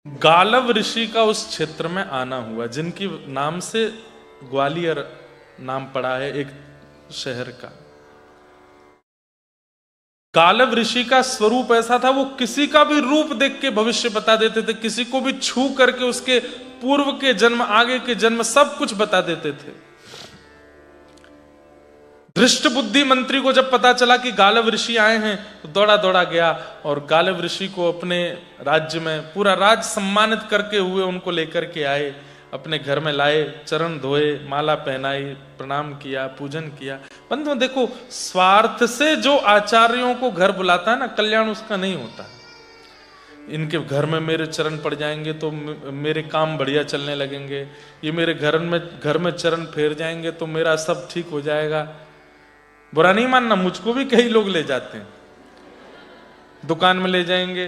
गालव ऋषि का उस क्षेत्र में आना हुआ जिनकी नाम से ग्वालियर नाम पड़ा है एक शहर का। गालव ऋषि का स्वरूप ऐसा था, वो किसी का भी रूप देख के भविष्य बता देते थे, किसी को भी छू करके उसके पूर्व के जन्म, आगे के जन्म सब कुछ बता देते थे। धृष्ट बुद्धि मंत्री को जब पता चला कि गालव ऋषि आए हैं तो दौड़ा दौड़ा गया और गालव ऋषि को अपने राज्य में, पूरा राज्य सम्मानित करके हुए उनको लेकर के आए, अपने घर में लाए, चरण धोए, माला पहनाई, प्रणाम किया, पूजन किया। बंधुओं देखो, स्वार्थ से जो आचार्यों को घर बुलाता है ना, कल्याण उसका नहीं होता। इनके घर में मेरे चरण पड़ जाएंगे तो मेरे काम बढ़िया चलने लगेंगे, ये मेरे घर में चरण फेर जाएंगे तो मेरा सब ठीक हो जाएगा। बुरा नहीं मानना, मुझको भी कई लोग ले जाते हैं, दुकान में ले जाएंगे,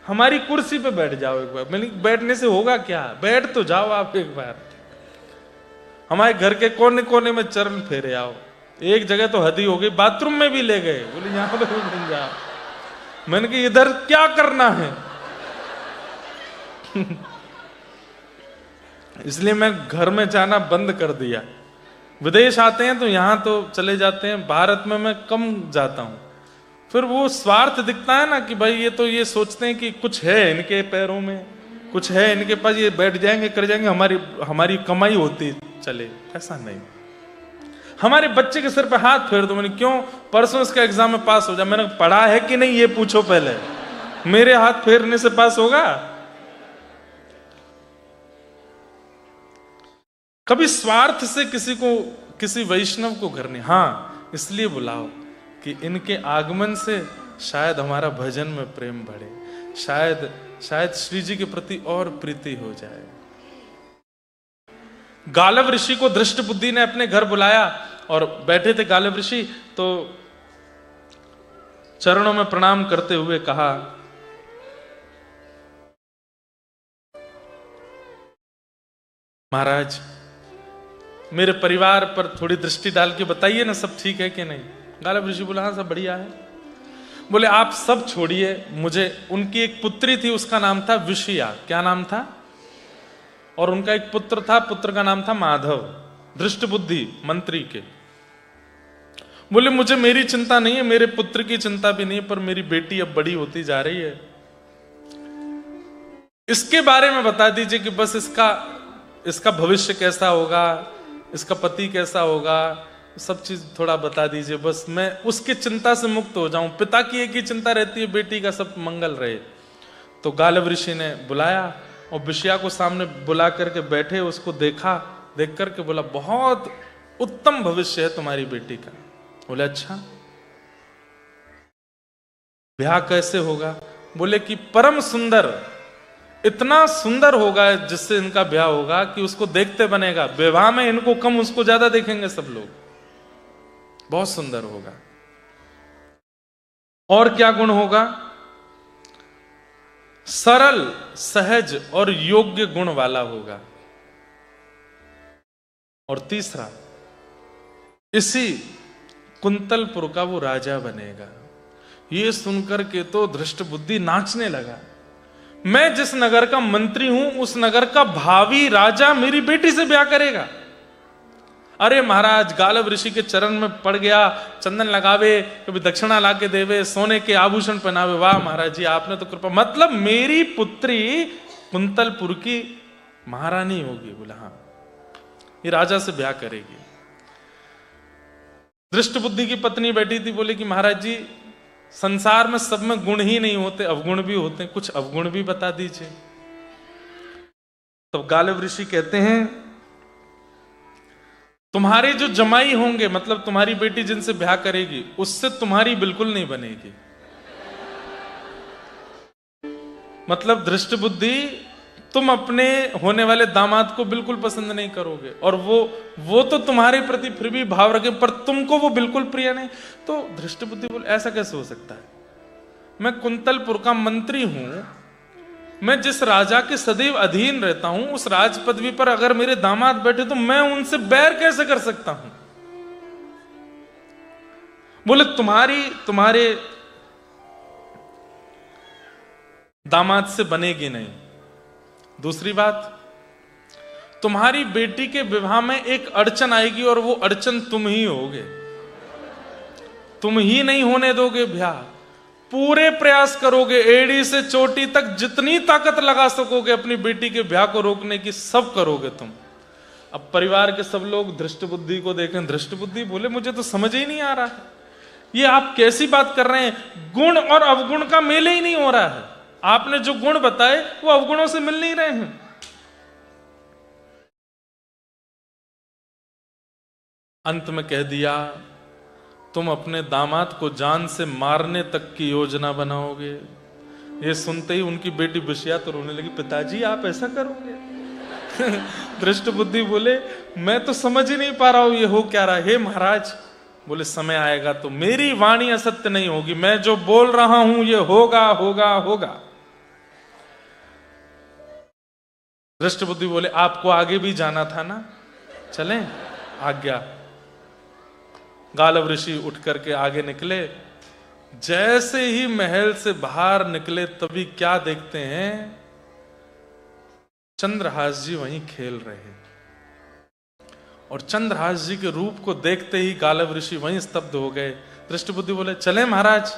हमारी कुर्सी पे बैठ जाओ एक बार। मैंने बैठने से होगा क्या, बैठ तो जाओ आप एक बार, हमारे घर के कोने कोने में चरण फेरे आओ। एक जगह तो हद ही हो गई, बाथरूम में भी ले गए, बोले यहां पे बन जाओ। मैंने कहा इधर क्या करना है इसलिए मैं घर में जाना बंद कर दिया। विदेश आते हैं तो यहां तो चले जाते हैं, भारत में मैं कम जाता हूं। फिर वो स्वार्थ दिखता है ना कि भाई ये तो ये सोचते हैं कि कुछ है इनके पैरों में, कुछ है इनके पास, ये बैठ जाएंगे कर जाएंगे, हमारी कमाई होती चले। ऐसा नहीं, हमारे बच्चे के सिर पे हाथ फेर दो। मैंने क्यों, परसों इसका एग्जाम में पास हो जाए। मैंने पढ़ा है कि नहीं ये पूछो पहले, मेरे हाथ फेरने से पास होगा? कभी स्वार्थ से किसी वैष्णव को घर नहीं। हाँ, इसलिए बुलाओ कि इनके आगमन से शायद हमारा भजन में प्रेम बढ़े, शायद श्री जी के प्रति और प्रीति हो जाए। गालव ऋषि को धृष्ट बुद्धि ने अपने घर बुलाया और बैठे थे गालव ऋषि, तो चरणों में प्रणाम करते हुए कहा, महाराज मेरे परिवार पर थोड़ी दृष्टि डाल के बताइए ना, सब ठीक है कि नहीं। गालव ऋषि बोला हाँ सब बढ़िया है। बोले आप सब छोड़िए, मुझे, उनकी एक पुत्री थी, उसका नाम था विषया। क्या नाम था? और उनका एक पुत्र था, पुत्र का नाम था माधव, धृष्ट बुद्धि मंत्री के। बोले मुझे मेरी चिंता नहीं है, मेरे पुत्र की चिंता भी नहीं है, पर मेरी बेटी अब बड़ी होती जा रही है, इसके बारे में बता दीजिए कि बस इसका भविष्य कैसा होगा, इसका पति कैसा होगा, सब चीज थोड़ा बता दीजिए, बस मैं उसकी चिंता से मुक्त हो जाऊं। पिता की एक ही चिंता रहती है, बेटी का सब मंगल रहे। तो गालव ऋषि ने बुलाया और विषया को सामने बुला करके बैठे, उसको देखा, देख करके बोला बहुत उत्तम भविष्य है तुम्हारी बेटी का। बोले अच्छा, ब्याह कैसे होगा? बोले कि परम सुंदर, इतना सुंदर होगा जिससे इनका ब्याह होगा कि उसको देखते बनेगा, विवाह में इनको कम उसको ज्यादा देखेंगे सब लोग, बहुत सुंदर होगा। और क्या गुण होगा? सरल, सहज और योग्य गुण वाला होगा। और तीसरा, इसी कुंतलपुर का वो राजा बनेगा। ये सुनकर के तो धृष्ट बुद्धि नाचने लगा। मैं जिस नगर का मंत्री हूं, उस नगर का भावी राजा मेरी बेटी से ब्याह करेगा? अरे महाराज, गालव ऋषि के चरण में पड़ गया, चंदन लगावे, कभी दक्षिणा लाके देवे, सोने के आभूषण पहनावे। वाह महाराज जी, आपने तो कृपा, मतलब मेरी पुत्री कुंतलपुर की महारानी होगी। बोला हाँ, ये राजा से ब्याह करेगी। धृष्ट बुद्धि की पत्नी बैठी थी, बोले कि महाराज जी संसार में सब में गुण ही नहीं होते, अवगुण भी होते हैं, कुछ अवगुण भी बता दीजिए। तो गालव ऋषि कहते हैं तुम्हारे जो जमाई होंगे, मतलब तुम्हारी बेटी जिनसे ब्याह करेगी, उससे तुम्हारी बिल्कुल नहीं बनेगी। मतलब धृष्ट बुद्धि, तुम अपने होने वाले दामाद को बिल्कुल पसंद नहीं करोगे, और वो तो तुम्हारे प्रति फिर भी भाव रखे, पर तुमको वो बिल्कुल प्रिय नहीं। तो धृष्ट बुद्धि बोले ऐसा कैसे हो सकता है? मैं कुंतलपुर का मंत्री हूं, मैं जिस राजा के सदैव अधीन रहता हूं, उस राज पदवी पर अगर मेरे दामाद बैठे तो मैं उनसे बैर कैसे कर सकता हूं? बोले तुम्हारे दामाद से बनेगी नहीं। दूसरी बात, तुम्हारी बेटी के विवाह में एक अड़चन आएगी और वो अड़चन तुम ही होगे, तुम ही नहीं होने दोगे ब्याह। पूरे प्रयास करोगे, एड़ी से चोटी तक जितनी ताकत लगा सकोगे अपनी बेटी के ब्याह को रोकने की, सब करोगे तुम। अब परिवार के सब लोग धृष्ट बुद्धि को देखें, धृष्ट बुद्धि बोले मुझे तो समझ ही नहीं आ रहा है, ये आप कैसी बात कर रहे हैं, गुण और अवगुण का मेल ही नहीं हो रहा है, आपने जो गुण बताए वो अवगुणों से मिल नहीं रहे हैं। अंत में कह दिया तुम अपने दामाद को जान से मारने तक की योजना बनाओगे। ये सुनते ही उनकी बेटी बिशिया तो रोने लगी, पिताजी आप ऐसा करोगे? दृष्ट बुद्धि बोले मैं तो समझ ही नहीं पा रहा हूं ये हो क्या रहा है। हे महाराज, बोले समय आएगा तो मेरी वाणी असत्य नहीं होगी, मैं जो बोल रहा हूं ये होगा होगा होगा। दृष्ट बुद्धि बोले आपको आगे भी जाना था ना, चलें? आज्ञा। गालव ऋषि उठ करके आगे निकले। जैसे ही महल से बाहर निकले तभी क्या देखते हैं, चंद्रहास जी वहीं खेल रहे हैं। और चंद्रहास जी के रूप को देखते ही गालव ऋषि वहीं स्तब्ध हो गए। दृष्ट बुद्धि बोले चले महाराज?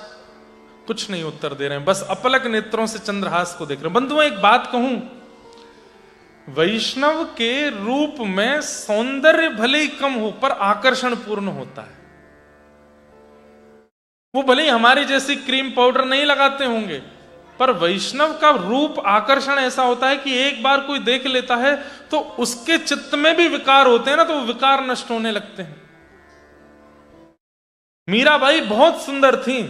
कुछ नहीं उत्तर दे रहे हैं, बस अपलक नेत्रों से चंद्रहास को देख रहे हैं। बंधुओं एक बात कहूं, वैष्णव के रूप में सौंदर्य भले ही कम हो पर आकर्षण पूर्ण होता है। वो भले ही हमारी जैसी क्रीम पाउडर नहीं लगाते होंगे, पर वैष्णव का रूप आकर्षण ऐसा होता है कि एक बार कोई देख लेता है तो उसके चित्त में भी विकार होते हैं ना, तो वो विकार नष्ट होने लगते हैं। मीराबाई बहुत सुंदर थी,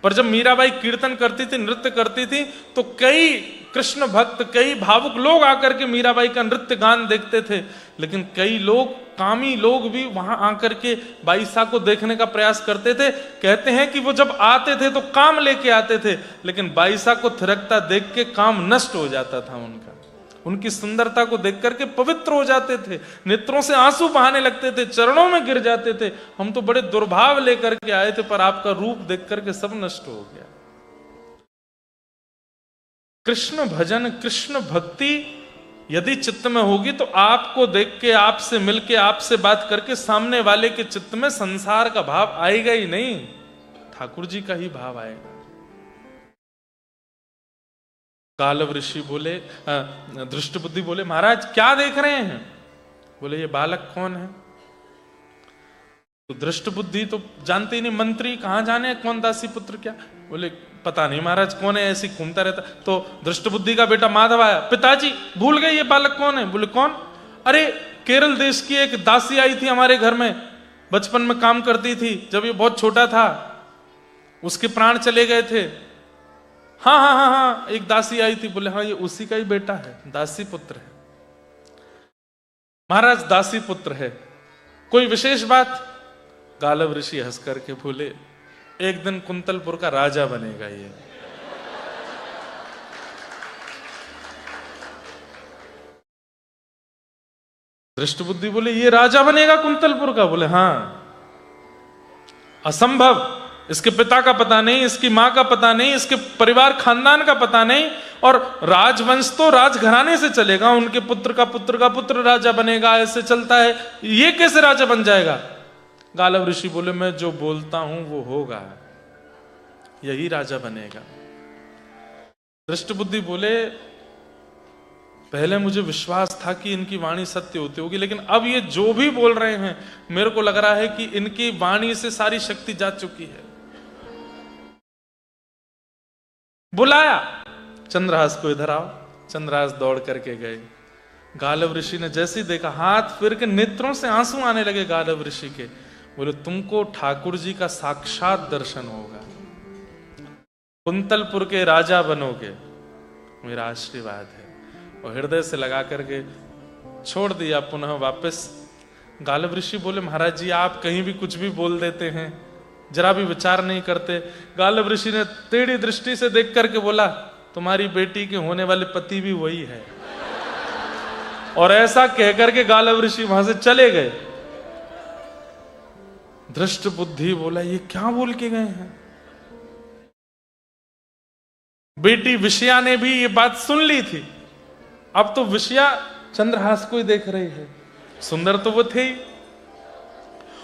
पर जब मीराबाई कीर्तन करती थी, नृत्य करती थी, तो कई कृष्ण भक्त, कई भावुक लोग आकर के मीराबाई का नृत्य गान देखते थे। लेकिन कई लोग, कामी लोग भी वहां आकर के बाईसा को देखने का प्रयास करते थे। कहते हैं कि वो जब आते थे तो काम लेके आते थे, लेकिन बाईसा को थिरकता देख के काम नष्ट हो जाता था उनका। उनकी सुंदरता को देख करके पवित्र हो जाते थे, नेत्रों से आंसू बहाने लगते थे, चरणों में गिर जाते थे। हम तो बड़े दुर्भाव लेकर के आए थे, पर आपका रूप देख करके सब नष्ट हो गया। कृष्ण भजन, कृष्ण भक्ति यदि चित्त में होगी तो आपको देख के, आपसे मिलके, आपसे बात करके सामने वाले के चित्त में संसार का भाव आएगा ही नहीं, ठाकुर जी का ही भाव आएगा। गालव ऋषि बोले, दृष्ट बुद्धि बोले महाराज क्या देख रहे हैं? बोले ये बालक कौन है? तो दृष्ट बुद्धि तो जानते ही नहीं, मंत्री कहां जाने कौन दासी पुत्र क्या। बोले पता नहीं महाराज कौन है, ऐसी घूमता रहता। तो दृष्ट बुद्धि का बेटा माधव आया, पिताजी भूल गए ये बालक कौन है? बोले कौन? अरे केरल देश की एक दासी आई थी हमारे घर में, बचपन में काम करती थी, जब ये बहुत छोटा था उसके प्राण चले गए थे। हाँ हाँ हाँ हाँ, एक दासी आई थी। बोले हाँ ये उसी का ही बेटा है, दासी पुत्र है। महाराज दासी पुत्र है, कोई विशेष बात? गालव ऋषि हंस करके बोले एक दिन कुंतलपुर का राजा बनेगा ये। दृष्ट बुद्धि बोले ये राजा बनेगा कुंतलपुर का? बोले हाँ। असंभव, इसके पिता का पता नहीं, इसकी मां का पता नहीं, इसके परिवार खानदान का पता नहीं, और राजवंश तो राजघराने से चलेगा, उनके पुत्र का पुत्र का पुत्र राजा बनेगा, ऐसे चलता है, ये कैसे राजा बन जाएगा? गालव ऋषि बोले मैं जो बोलता हूं वो होगा, यही राजा बनेगा। दृष्ट बुद्धि बोले पहले मुझे विश्वास था कि इनकी वाणी सत्य होती होगी, लेकिन अब ये जो भी बोल रहे हैं मेरे को लग रहा है कि इनकी वाणी से सारी शक्ति जा चुकी है। बुलाया चंद्रहास को, इधर आओ। चंद्रहास दौड़ करके गए। गालव ऋषि ने जैसे ही देखा, हाथ फिर के नेत्रों से आंसू आने लगे गालव ऋषि के। बोले तुमको ठाकुर जी का साक्षात दर्शन होगा, कुंतलपुर के राजा बनोगे, मेरा आशीर्वाद है। और हृदय से लगा करके छोड़ दिया पुनः वापस। गालव ऋषि बोले महाराज जी आप कहीं भी कुछ भी बोल देते हैं, जरा भी विचार नहीं करते। गालव ऋषि ने टेढ़ी दृष्टि से देख करके बोला तुम्हारी बेटी के होने वाले पति भी वही है। और ऐसा कहकर के गालव ऋषि वहां से चले गए। दृष्ट बुद्धि बोला ये क्या बोल के गए हैं? बेटी विषया ने भी ये बात सुन ली थी, अब तो विषया चंद्रहास को ही देख रही है, सुंदर तो वो थे ही।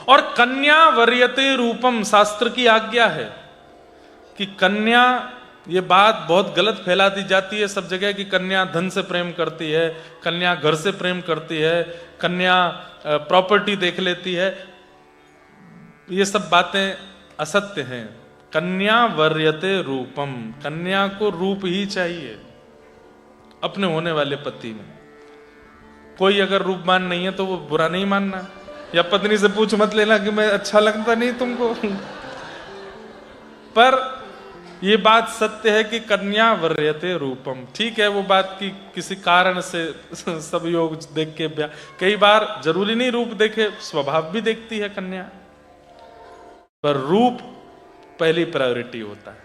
और कन्या वर्यते रूपम, शास्त्र की आज्ञा है कि कन्या, ये बात बहुत गलत फैला दी जाती है सब जगह कि कन्या धन से प्रेम करती है, कन्या घर से प्रेम करती है, कन्या प्रॉपर्टी देख लेती है। ये सब बातें असत्य हैं। कन्या वर्यते रूपम, कन्या को रूप ही चाहिए अपने होने वाले पति में। कोई अगर रूपवान नहीं है तो वो बुरा नहीं मानना, या पत्नी से पूछ मत लेना कि मैं अच्छा लगता नहीं तुमको। पर ये बात सत्य है कि कन्या वर्यते रूपम। ठीक है, वो बात की किसी कारण से सब योग देख के कई बार जरूरी नहीं रूप देखे, स्वभाव भी देखती है कन्या, पर रूप पहली प्रायोरिटी होता है।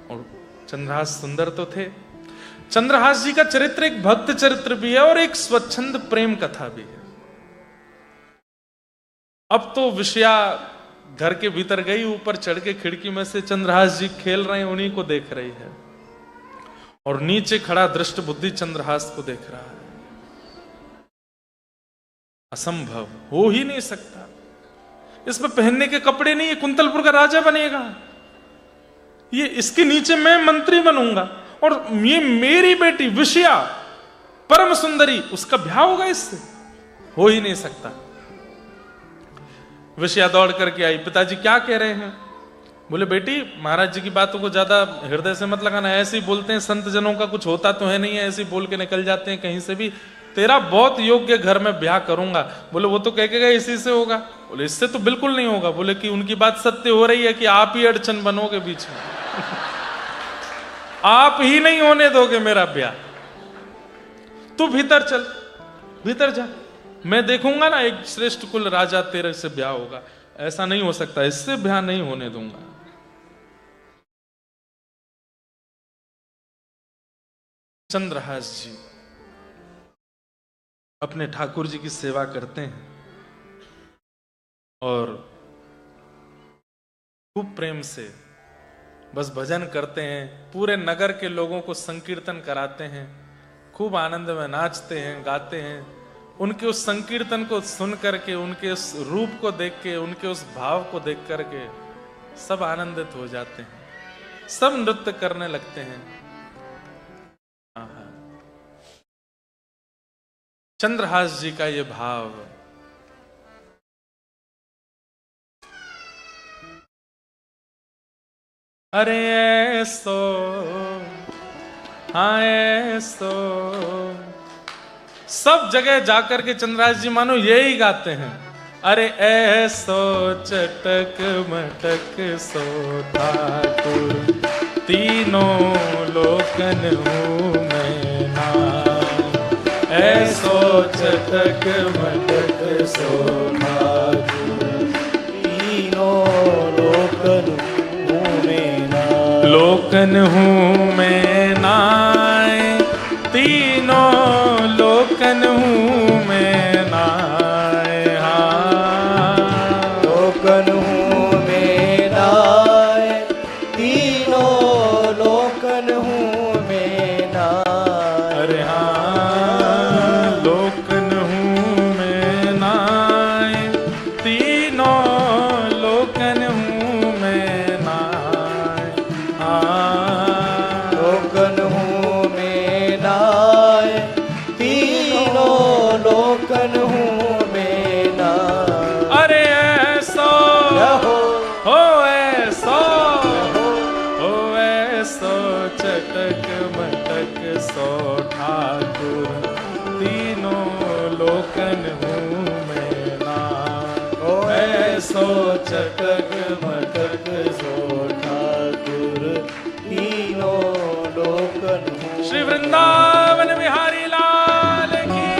और चंद्रहास सुंदर तो थे। चंद्रहास जी का चरित्र एक भक्त चरित्र भी है और एक स्वच्छंद प्रेम कथा भी है। अब तो विषया घर के भीतर गई, ऊपर चढ़ के खिड़की में से चंद्रहास जी खेल रहे हैं, उन्हीं को देख रही है, और नीचे खड़ा दृष्ट बुद्धि चंद्रहास को देख रहा है। असंभव, हो ही नहीं सकता। इसमें पहनने के कपड़े नहीं, ये कुंतलपुर का राजा बनेगा, ये इसके नीचे मैं मंत्री बनूंगा, और ये मेरी बेटी विषया परम सुंदरी, उसका ब्याह होगा इससे, हो ही नहीं सकता। विषया दौड़ करके आई, पिताजी क्या कह रहे हैं? बोले बेटी, महाराज जी की बातों को ज्यादा हृदय से मत लगाना, ऐसे ही बोलते हैं, संत जनों का कुछ होता तो है नहीं है, ऐसे ही बोल के निकल जाते हैं कहीं से भी। तेरा बहुत योग्य घर में ब्याह करूंगा। बोले वो तो कह के गए इसी से होगा। बोले इससे तो बिल्कुल नहीं होगा। बोले कि उनकी बात सत्य हो रही है कि आप ही अड़चन बनोगे बीच में। आप ही नहीं होने दोगे मेरा ब्याह। तू भीतर चल, भीतर जा, मैं देखूंगा ना एक श्रेष्ठ कुल राजा तेरे से ब्याह होगा। ऐसा नहीं हो सकता, इससे ब्याह नहीं होने दूंगा। चंद्रहास जी अपने ठाकुर जी की सेवा करते हैं और खूब प्रेम से बस भजन करते हैं, पूरे नगर के लोगों को संकीर्तन कराते हैं, खूब आनंद में नाचते हैं, गाते हैं। उनके उस संकीर्तन को सुन करके, उनके उस रूप को देख के, उनके उस भाव को देख करके सब आनंदित हो जाते हैं, सब नृत्य करने लगते हैं। चंद्रहास जी का ये भाव, अरे ऐसो, हाँ ऐसो, सब जगह जाकर के चंद्रहास जी मानो यही गाते हैं। अरे ऐसो चटक मटक सो ठाकुर, तीनों लोकन हूँ मैं ना। ऐसो चटक मटक सो ठाकुर, तीनों लोकन हूँ मैं ना। लोकन हूँ मैं नाय, तीनों लोकन हूँ मैं नाय। हाँ लोकन हूँ मैं नाय, तीनों लोकन हूँ मैं नाय। अरे हाँ लोकन हूँ मैं नाय, तीनों लोकन हूँ मैं नाय। हाँ लोकन हूँ मैं नाय, तीनों लोकन हूँ मैं नाय। अरे ऐसो हो ऐसो, हो ऐसो चटक मटक सो ठाकुर, तीनों लोकन हूँ मैं ना। ओ ऐसो चटक मटक सो ठाकुर, तीनों लोकन हूँ। श्री वृंदावन बिहारी लाल की।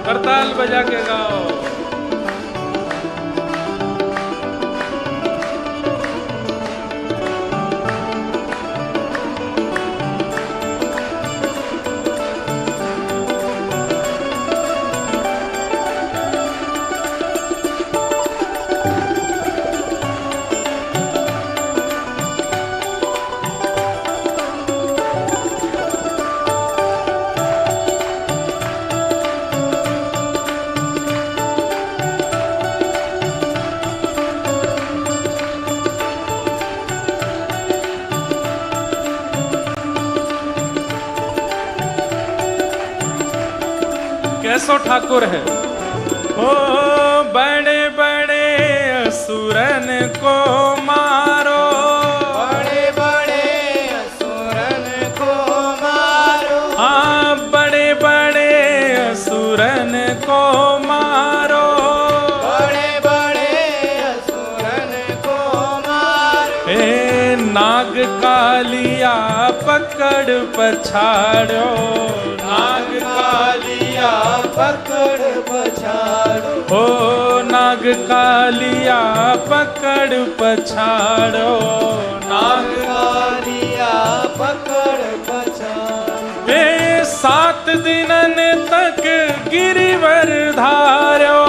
करताल बजा के गाओ। कैसो ठाकुर है। ओ बड़े बड़े असुरन को मारो, बड़े बड़े असुरन को मारो, हाँ बड़े बड़े असुरन को मारो, बड़े बड़े असुरन को मारो। ए नाग कालिया पकड़ पछाड़ो, नाग कालिया पकड़ पछाड़ो, ओ नाग कालिया पकड़ पछाड़ो, नाग कालिया पकड़ पछाड़ो। ए 7 दिनन तक गिरिवर धार्यो,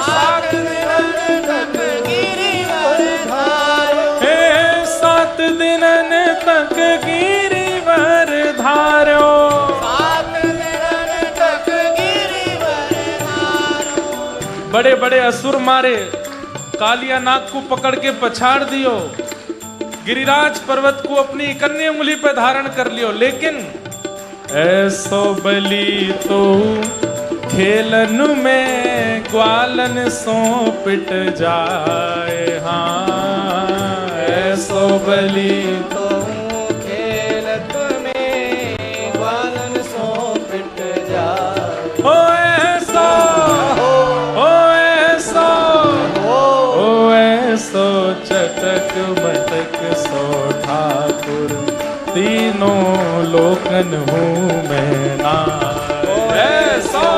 7 दिनन तक गिरिवर धार्यो, ए 7 दिनन तक गिरिवर धार्यो। 7 दिनन तक गिरिवर धार्यो। बड़े बड़े असुर मारे, कालिया नाग को पकड़ के पछाड़ दियो, गिरिराज पर्वत को अपनी कन्या उंगली पे धारण कर लियो। लेकिन ऐसो बली तो खेलन में ग्वालन सो पिट जाए, हाँ ऐसो बली तो खेलत में ग्वालन सो पिट जाए। ओ ऐसो, ओ ऐसो, ओ ऐसो चटक मटक सो ठाकुर, तीनों लोकन हूँ मैं ना। ऐसो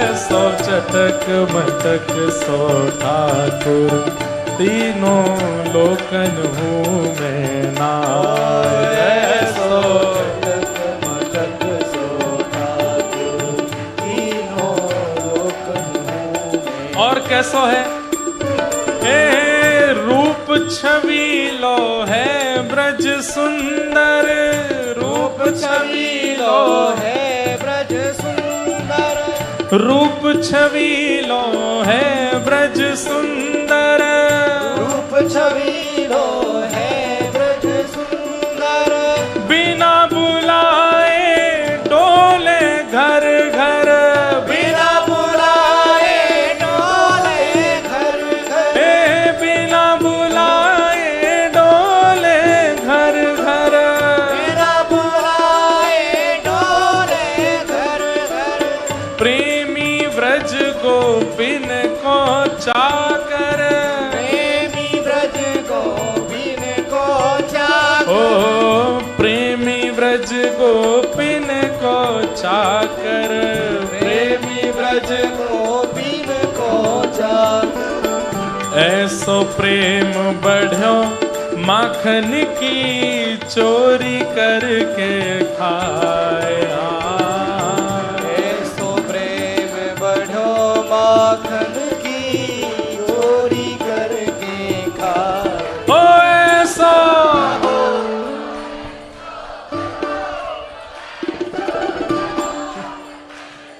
ऐसो चटक मटक सो ठाकुर, तीनों लोकन हूँ मैं ना। ऐसो और कैसो है, ए रूप छबीलो है ब्रज सुंदर, रूप छबीलो है, है ब्रज सुंदर, रूप छबीलो है ब्रज सुंदर, रूप छबीलो है ब्रज सुंदर। बिना बुलाए डोले घर घर, बिना बुलाए डोले घर घर, ए बिना बुलाए डोले घर घर, बिना बुलाए डोले घर घर। प्रेमी व्रज गोपिन को चाकर, प्रेमी ब्रज गोपिन को चाकर, ओ प्रेमी व्रज गोपिन को चाकर, प्रेमी ब्रज गोपिन को चाकर। ऐसो प्रेम बढ़ो माखन की चोरी करके खाए, ऐसो प्रेम बढ़ो माखन की चोरी करके खाए। ओ ऐसा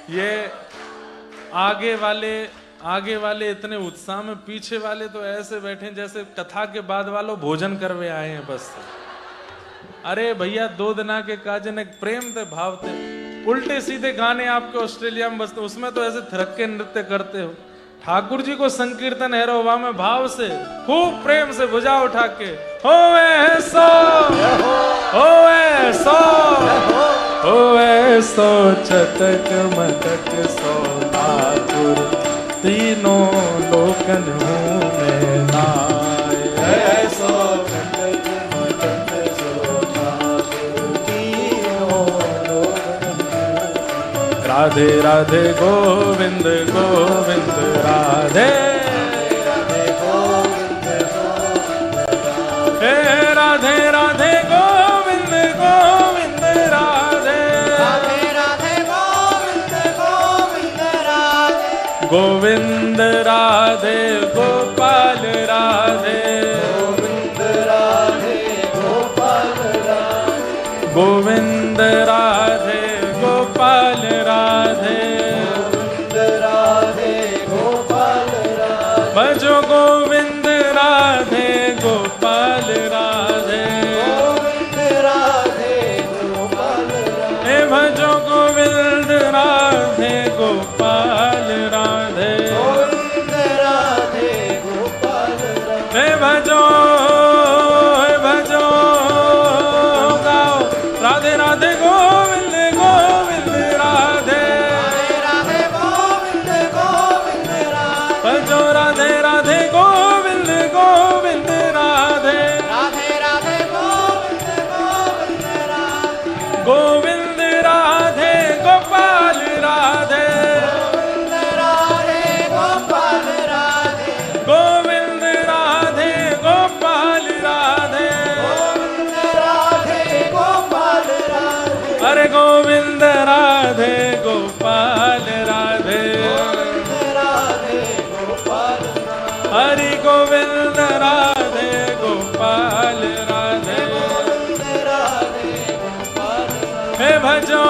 ये आगे वाले इतने उत्साह में, पीछे वाले तो ऐसे बैठे जैसे कथा के बाद वालों भोजन करवे आए हैं बस। अरे भैया 2 दिना के काजन एक प्रेम थे भाव थे, उल्टे सीधे गाने आपके ऑस्ट्रेलिया में बसते, उसमें तो ऐसे थिरक के नृत्य करते हो। ठाकुर जी को संकीर्तन है रोवा में भाव से खूब प्रेम से भुजा उठा के हो ऐसो, हो ऐसो, हो ऐसो चटक मटक सो ठाकुर, तीनों लोकन हूँ मैं नाय। ऐसो चटक मटक सो ठाकुर, तीनों लोकन हूँ। राधे राधे गोविंद गोविंद राधे, राधे गोविंद गोविंद राधे, हे राधे राधे गोविंद गोविंद राधे, राधे राधे गोविंद गोविंद राधे, गोविंद राधे गोपाल राधे, गोविंद राधे गोपाल राधे, गोविंद राधे गोपाल राधे, गोविंद राधे गोपाल राधे, भजो गोविंद राधे गोपाल हरि गोविंद राधे गोपाल राधे गोविंद राधे गोपाल हे भजो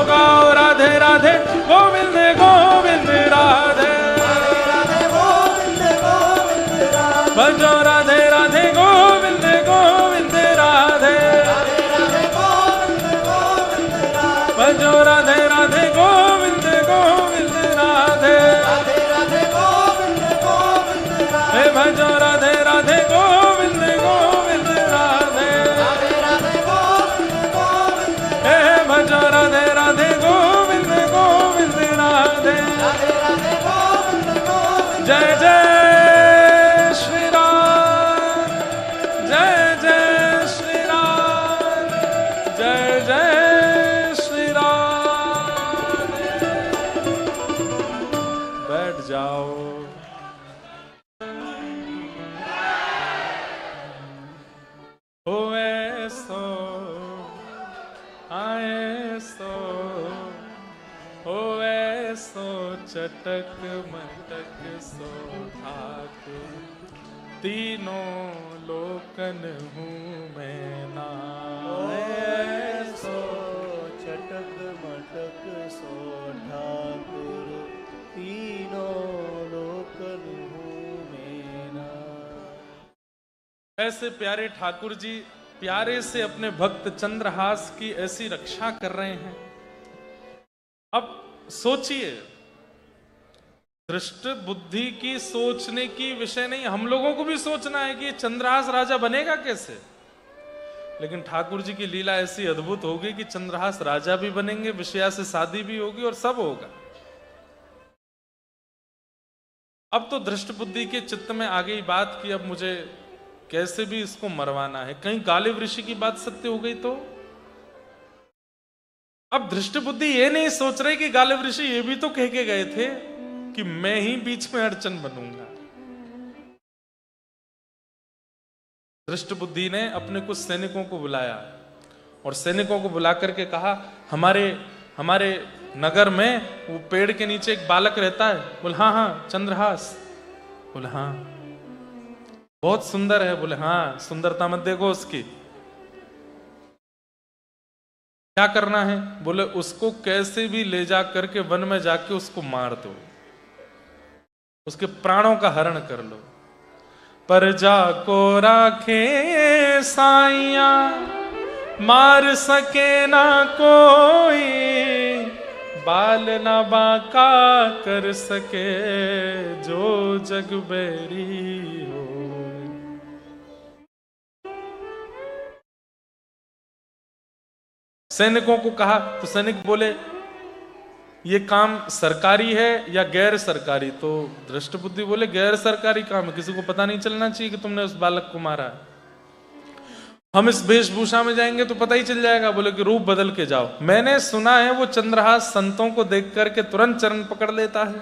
गाओ राधे राधे गोविंद गोविंद राधे राधे गोविंद गोविंद राधे भजो राधे राधे गोविंद गोविंद राधे राधे राधे गोविंद गोविंद राधे भजो राधे राधे गोविंद गोविंद राधे राधे राधे गोविंद गोविंद राधे हे भजो राधे राधे गोविंद गोविंद राधे राधे राधे गोविंद गोविंद हे भजो राधे राधे गोविंद गोविंद राधे राधे राधे गोविंद गोविंद जय जय श्री राम जय जय श्री राम जय जय श्री राम बैठ जाओ होए सो आए सो होए सो चटक मटक सो ठाकुर तीनों लोकन हूँ मैं नाए सो चटक मटक सो ठाकुर तीनों लोकन हूँ मेरा। ऐसे प्यारे ठाकुर जी प्यारे से अपने भक्त चंद्रहास की ऐसी रक्षा कर रहे हैं। अब सोचिए, दृष्ट बुद्धि की सोचने की विषय नहीं, हम लोगों को भी सोचना है कि ये चंद्रहास राजा बनेगा कैसे। लेकिन ठाकुर जी की लीला ऐसी अद्भुत होगी कि चंद्रहास राजा भी बनेंगे, विषया से शादी भी होगी और सब होगा। अब तो दृष्ट बुद्धि के चित्त में आ गई बात कि अब मुझे कैसे भी इसको मरवाना है। कहीं गालिब ऋषि की बात सत्य हो गई तो अब दृष्ट बुद्धि ये नहीं सोच रहे कि गालिब ऋषि ये भी तो कह के गए थे कि मैं ही बीच में अड़चन बनूंगा। दृष्ट बुद्धि ने अपने कुछ सैनिकों को बुलाया और सैनिकों को बुला करके कहा, हमारे नगर में वो पेड़ के नीचे एक बालक रहता है। बोले हाँ हाँ चंद्रहास। बोले हाँ बहुत सुंदर है। बोले हाँ सुंदरता मत देखो उसकी, क्या करना है। बोले उसको कैसे भी ले जा करके वन में जाके उसको मार दो, उसके प्राणों का हरण कर लो। पर जाको राखे साइया मार सके ना कोई, बाल ना बाका कर सके जो जग बैरी हो। सैनिकों को कहा तो सैनिक बोले ये काम सरकारी है या गैर सरकारी। तो दृष्ट बुद्धि बोले गैर सरकारी काम है, किसी को पता नहीं चलना चाहिए कि तुमने उस बालक को मारा। हम इस वेशभूषा में जाएंगे तो पता ही चल जाएगा। बोले कि रूप बदल के जाओ। मैंने सुना है वो चंद्रहास संतों को देख करके तुरंत चरण पकड़ लेता है,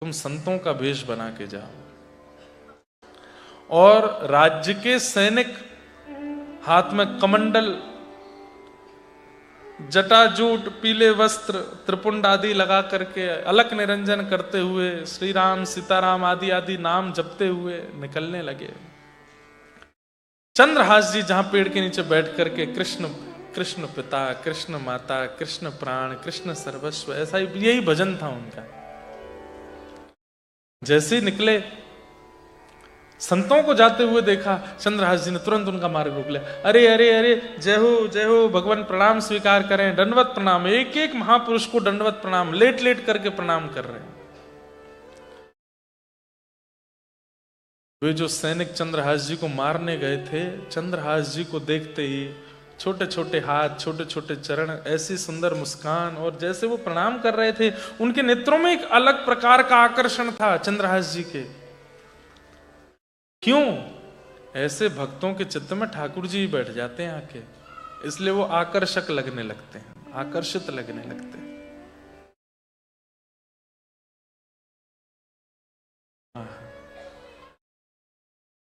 तुम संतों का वेश बना के जाओ। और राज्य के सैनिक हाथ में कमंडल, जटाजूट, पीले वस्त्र, त्रिपुंड आदि लगा करके अलक निरंजन करते हुए श्री राम सीताराम आदि आदि नाम जपते हुए निकलने लगे। चंद्रहास जी जहां पेड़ के नीचे बैठ करके कृष्ण कृष्ण पिता, कृष्ण माता, कृष्ण प्राण, कृष्ण सर्वस्व, ऐसा ही यही भजन था उनका। जैसे ही निकले, संतों को जाते हुए देखा, चंद्रहास जी ने तुरंत उनका मार्ग रोक लिया। अरे अरे अरे जय हो भगवान, प्रणाम स्वीकार करें, दंडवत प्रणाम। एक एक महापुरुष को दंडवत प्रणाम, लेट लेट करके प्रणाम कर रहे हैं। वे जो सैनिक चंद्रहास जी को मारने गए थे, चंद्रहास जी को देखते ही छोटे छोटे हाथ, छोटे छोटे चरण, ऐसी सुंदर मुस्कान, और जैसे वो प्रणाम कर रहे थे उनके नेत्रों में एक अलग प्रकार का आकर्षण था चंद्रहास जी के। क्यों? ऐसे भक्तों के चित्त में ठाकुर जी बैठ जाते हैं आके, इसलिए वो आकर्षक लगने लगते हैं, आकर्षित लगने लगते हैं।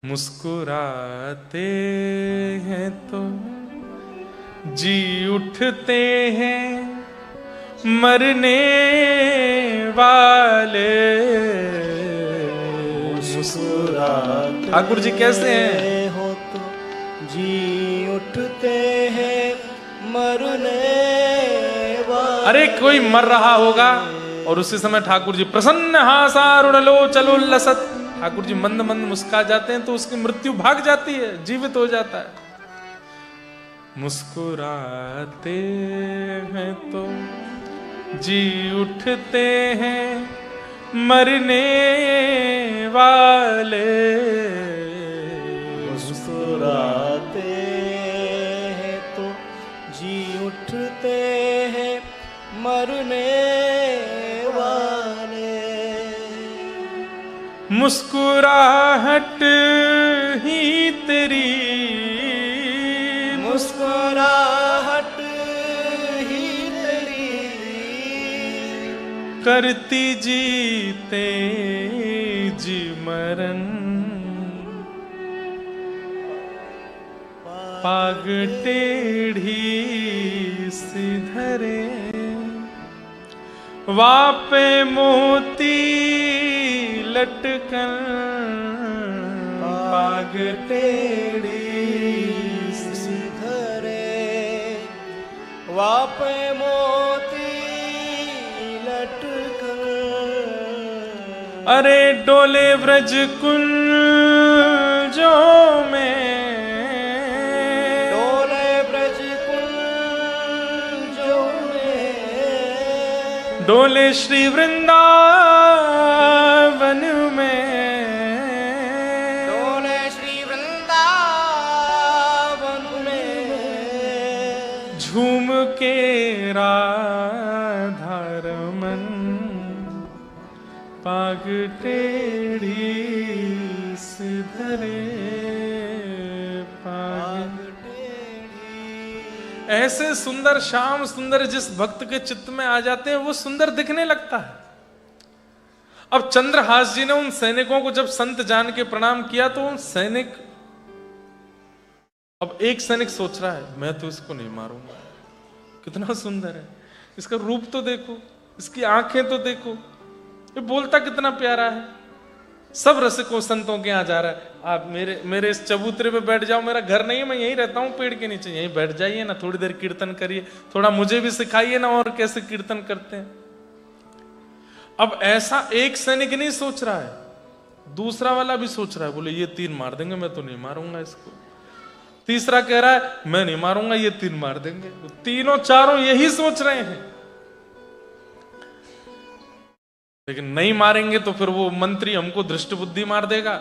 मुस्कुराते हैं तो जी उठते हैं, मरने वाले मुस्कुराते। ठाकुर जी कैसे हैं? हो तो जी उठते हैं मरने वाले। अरे कोई मर रहा होगा और उसी समय ठाकुर जी प्रसन्न हासारुणलो चलो लसत, ठाकुर जी मंद मंद मुस्कुरा जाते हैं तो उसकी मृत्यु भाग जाती है, जीवित हो जाता है। मुस्कुराते हैं तो जी उठते हैं मरने वाले। मुस्कुराते हैं तो जी उठते हैं मरने वाले। मुस्कुराहट ही तेरी, मुस्कुराहट ही तेरी करती जीते जी मरण। पाग टेढ़ी सिधरे वापे मोती लटकन। पाग टेढ़ी सिधरे वापे मोती लटकन। अरे डोले व्रज कुंजों में, डोले ब्रज कुंजों में। डोले श्री वृंदावन में, डोले श्री वृंदावन में। झूम के राधा रमन। पाग टेढ़ी सिधरे पाग। ऐसे सुंदर श्याम सुंदर जिस भक्त के चित्त में आ जाते हैं वो सुंदर दिखने लगता है। अब चंद्रहास जी ने उन सैनिकों को जब संत जान के प्रणाम किया तो उन सैनिक, अब एक सैनिक सोच रहा है मैं तो इसको नहीं मारूंगा, कितना सुंदर है, इसका रूप तो देखो, इसकी आंखें तो देखो, ये बोलता कितना प्यारा है। सब रसिकों संतों के यहाँ जा रहा है, आप मेरे इस चबूतरे पे बैठ जाओ, मेरा घर नहीं है, मैं यहीं रहता हूँ पेड़ के नीचे, यहीं बैठ जाइए ना, थोड़ी देर कीर्तन करिए, थोड़ा मुझे भी सिखाइए ना और कैसे कीर्तन करते हैं। अब ऐसा एक सैनिक नहीं सोच रहा है, दूसरा वाला भी सोच रहा है, बोले ये 3 मार देंगे, मैं तो नहीं मारूंगा इसको। तीसरा कह रहा है मैं नहीं मारूंगा, ये 3 मार देंगे। तो तीनों चारों यही सोच रहे हैं, लेकिन नहीं मारेंगे तो फिर वो मंत्री हमको दृष्ट बुद्धि मार देगा,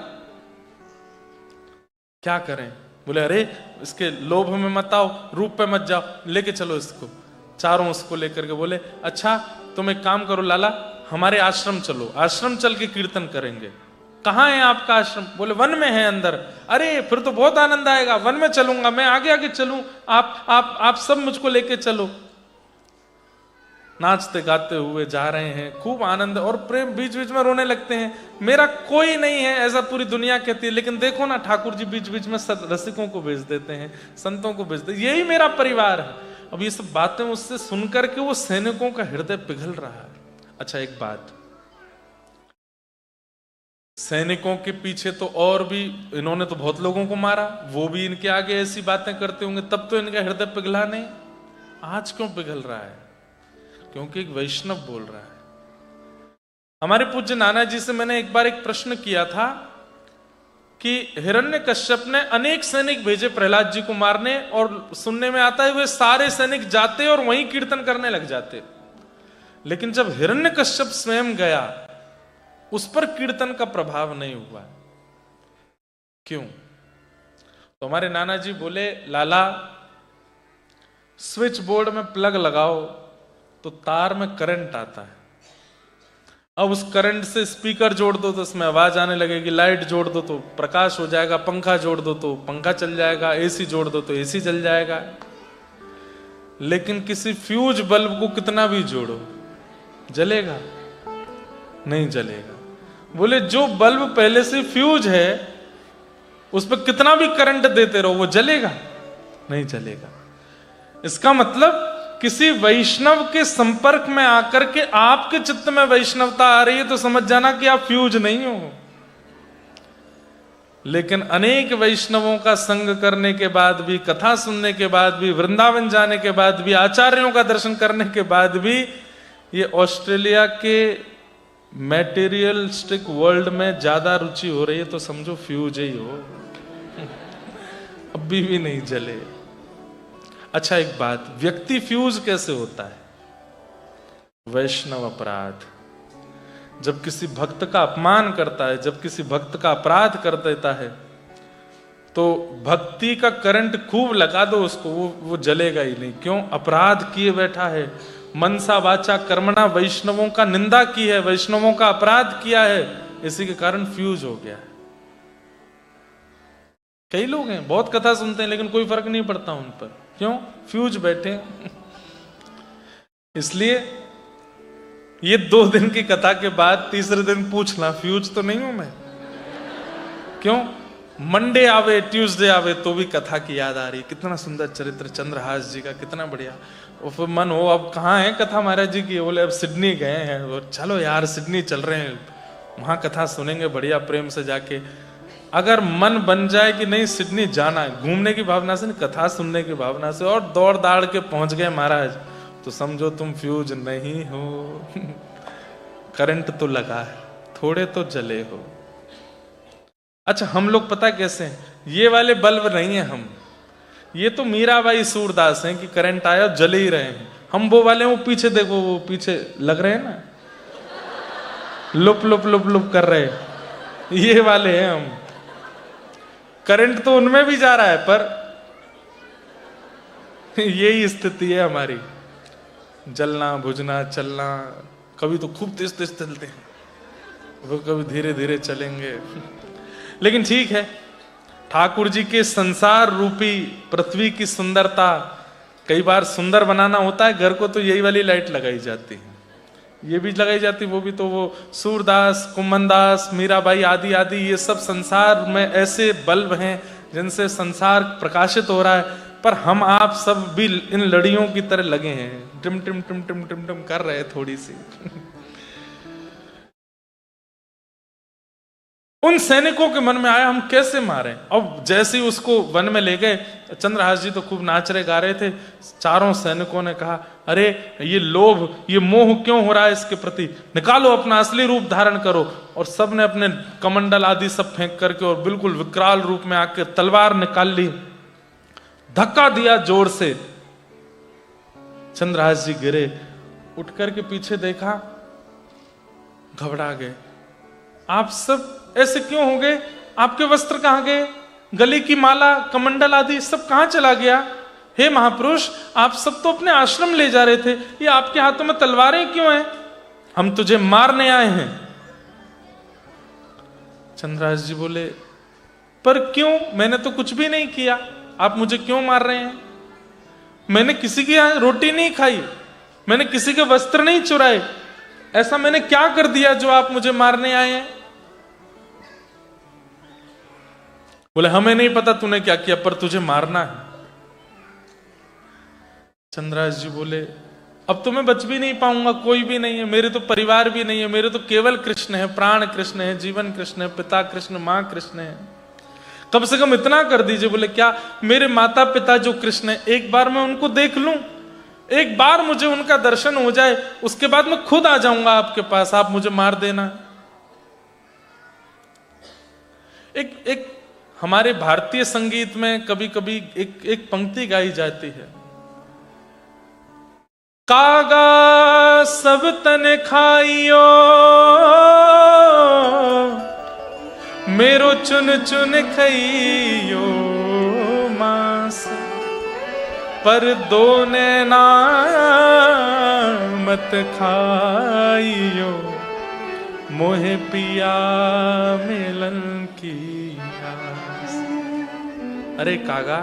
क्या करें। बोले अरे इसके लोभ में मत आओ, रूप पे मत जाओ, लेके चलो इसको। चारों उसको लेकर के बोले अच्छा तुम एक काम करो लाला, हमारे आश्रम चलो, आश्रम चल के कीर्तन करेंगे। कहाँ है आपका आश्रम? बोले वन में है अंदर। अरे फिर तो बहुत आनंद आएगा, वन में चलूंगा, मैं आगे आगे चलूं, आप सब मुझको लेके चलो। नाचते गाते हुए जा रहे हैं, खूब आनंद और प्रेम, बीच बीच में रोने लगते हैं, मेरा कोई नहीं है ऐसा पूरी दुनिया कहती है, लेकिन देखो ना ठाकुर जी बीच बीच में रसिकों को भेज देते हैं, संतों को भेज देते, यही मेरा परिवार है। अब ये सब बातें उससे सुनकर के वो सैनिकों का हृदय पिघल रहा है। अच्छा एक बात, सैनिकों के पीछे तो और भी, इन्होंने तो बहुत लोगों को मारा, वो भी इनके आगे ऐसी बातें करते होंगे, तब तो इनका हृदय पिघला नहीं। आज क्यों पिघल रहा है? क्योंकि एक वैष्णव बोल रहा है। हमारे पूज्य नाना जी से मैंने एक बार एक प्रश्न किया था कि हिरण्यकश्यप ने अनेक सैनिक भेजे प्रहलाद जी को मारने, और सुनने में आता है वे सारे सैनिक जाते और वहीं कीर्तन करने लग जाते, लेकिन जब हिरण्यकश्यप स्वयं गया उस पर कीर्तन का प्रभाव नहीं हुआ। क्यों? तो हमारे नाना जी बोले लाला, स्विच बोर्ड में प्लग लगाओ तो तार में करंट आता है, अब उस करंट से स्पीकर जोड़ दो तो उसमें आवाज आने लगेगी, लाइट जोड़ दो तो प्रकाश हो जाएगा, पंखा जोड़ दो तो पंखा चल जाएगा, एसी जोड़ दो तो एसी चल जाएगा। लेकिन किसी फ्यूज बल्ब को कितना भी जोड़ो, जलेगा? नहीं जलेगा। बोले जो बल्ब पहले से फ्यूज है उस पर कितना भी करंट देते रहो वो जलेगा? नहीं जलेगा। इसका मतलब किसी वैष्णव के संपर्क में आकर के आपके चित्त में वैष्णवता आ रही है तो समझ जाना कि आप फ्यूज नहीं हो। लेकिन अनेक वैष्णवों का संग करने के बाद भी, कथा सुनने के बाद भी, वृंदावन जाने के बाद भी, आचार्यों का दर्शन करने के बाद भी ये ऑस्ट्रेलिया के मैटेरियलिस्टिक वर्ल्ड में ज्यादा रुचि हो रही है तो समझो फ्यूज ही हो। अभी भी नहीं जले। अच्छा एक बात, व्यक्ति फ्यूज कैसे होता है? वैष्णव अपराध, जब किसी भक्त का अपमान करता है, जब किसी भक्त का अपराध कर देता है तो भक्ति का करंट खूब लगा दो उसको, वो जलेगा ही नहीं। क्यों? अपराध किए बैठा है, मनसा वाचा कर्मणा वैष्णवों का निंदा की है, वैष्णवों का अपराध किया है, इसी के कारण फ्यूज हो गया है। कई लोग हैं बहुत कथा सुनते हैं लेकिन कोई फर्क नहीं पड़ता उन पर। क्यों? फ्यूज बैठे। इसलिए ये 2 दिन की कथा के बाद तीसरे दिन पूछना फ्यूज तो नहीं हूं मैं। क्यों? मंडे आवे ट्यूसडे आवे तो भी कथा की याद आ रही। कितना सुंदर चरित्र चंद्रहास जी का, कितना बढ़िया। और फिर मन हो अब कहाँ है कथा महाराज जी की? बोले अब सिडनी गए हैं। और चलो यार सिडनी चल रहे हैं, वहां कथा सुनेंगे बढ़िया प्रेम से जाके। अगर मन बन जाए कि नहीं सिडनी जाना है, घूमने की भावना से नहीं, कथा सुनने की भावना से, और दौड़ दाड़ के पहुंच गए महाराज, तो समझो तुम फ्यूज नहीं हो। करंट तो लगा है, थोड़े तो जले हो। अच्छा हम लोग पता कैसे हैं? ये वाले बल्ब नहीं है हम, ये तो मीराबाई सूरदास हैं कि करंट आया जले ही रहे हैं। हम वो वाले, वो पीछे देखो, वो पीछे लग रहे हैं ना, लुप लुप लुप लुप कर रहे, ये वाले हैं हम। करंट तो उनमें भी जा रहा है पर यही स्थिति है हमारी, जलना बुझना चलना। कभी तो खूब तेज तेज चलते हैं, वो कभी धीरे धीरे चलेंगे। लेकिन ठीक है, ठाकुर जी के संसार रूपी पृथ्वी की सुंदरता, कई बार सुंदर बनाना होता है घर को तो यही वाली लाइट लगाई जाती है, ये भी लगाई जाती, वो भी। तो वो सूरदास, कुम्मनदास, मीराबाई आदि आदि, ये सब संसार में ऐसे बल्ब हैं जिनसे संसार प्रकाशित हो रहा है। पर हम आप सब भी इन लड़ियों की तरह लगे हैं, टिम टिम टिम टिम टिम टिम कर रहे हैं थोड़ी सी। उन सैनिकों के मन में आया हम कैसे मारें। अब जैसे ही उसको वन में ले गए, चंद्रहास जी तो खूब नाच रहे गा रहे थे। चारों सैनिकों ने कहा अरे ये लोभ, ये मोह क्यों हो रहा है इसके प्रति, निकालो अपना असली रूप धारण करो। और सब ने अपने कमंडल आदि सब फेंक करके और बिल्कुल विकराल रूप में आके तलवार निकाल ली, धक्का दिया जोर से। चंद्रहास जी गिरे, उठ करके पीछे देखा, घबरा गए। आप सब ऐसे क्यों हो गए? आपके वस्त्र कहां गए? गले की माला, कमंडल आदि सब कहां चला गया? हे महापुरुष, आप सब तो अपने आश्रम ले जा रहे थे, ये आपके हाथों में तलवारें क्यों हैं? हम तुझे मारने आए हैं। चंद्रहास जी बोले पर क्यों? मैंने तो कुछ भी नहीं किया, आप मुझे क्यों मार रहे हैं? मैंने किसी की रोटी नहीं खाई, मैंने किसी के वस्त्र नहीं चुराए, ऐसा मैंने क्या कर दिया जो आप मुझे मारने आए हैं? बोले हमें नहीं पता तूने क्या किया, पर तुझे मारना है। चंद्रहास जी बोले अब तो मैं बच भी नहीं पाऊंगा, कोई भी नहीं है, मेरे तो परिवार भी नहीं है, मेरे तो केवल कृष्ण है, प्राण कृष्ण है, जीवन कृष्ण है, पिता कृष्ण, मां कृष्ण है। कम से कम इतना कर दीजिए। बोले क्या? मेरे माता पिता जो कृष्ण है, एक बार मैं उनको देख लूं, एक बार मुझे उनका दर्शन हो जाए, उसके बाद मैं खुद आ जाऊंगा आपके पास, आप मुझे मार देना। एक हमारे भारतीय संगीत में कभी कभी एक पंक्ति गाई जाती है, कागा सब तन खाइयो, मेरो चुन चुन खइयो मांस, पर दो नैना मत खाइयो, मोहे पिया मिलन की आस। अरे कागा,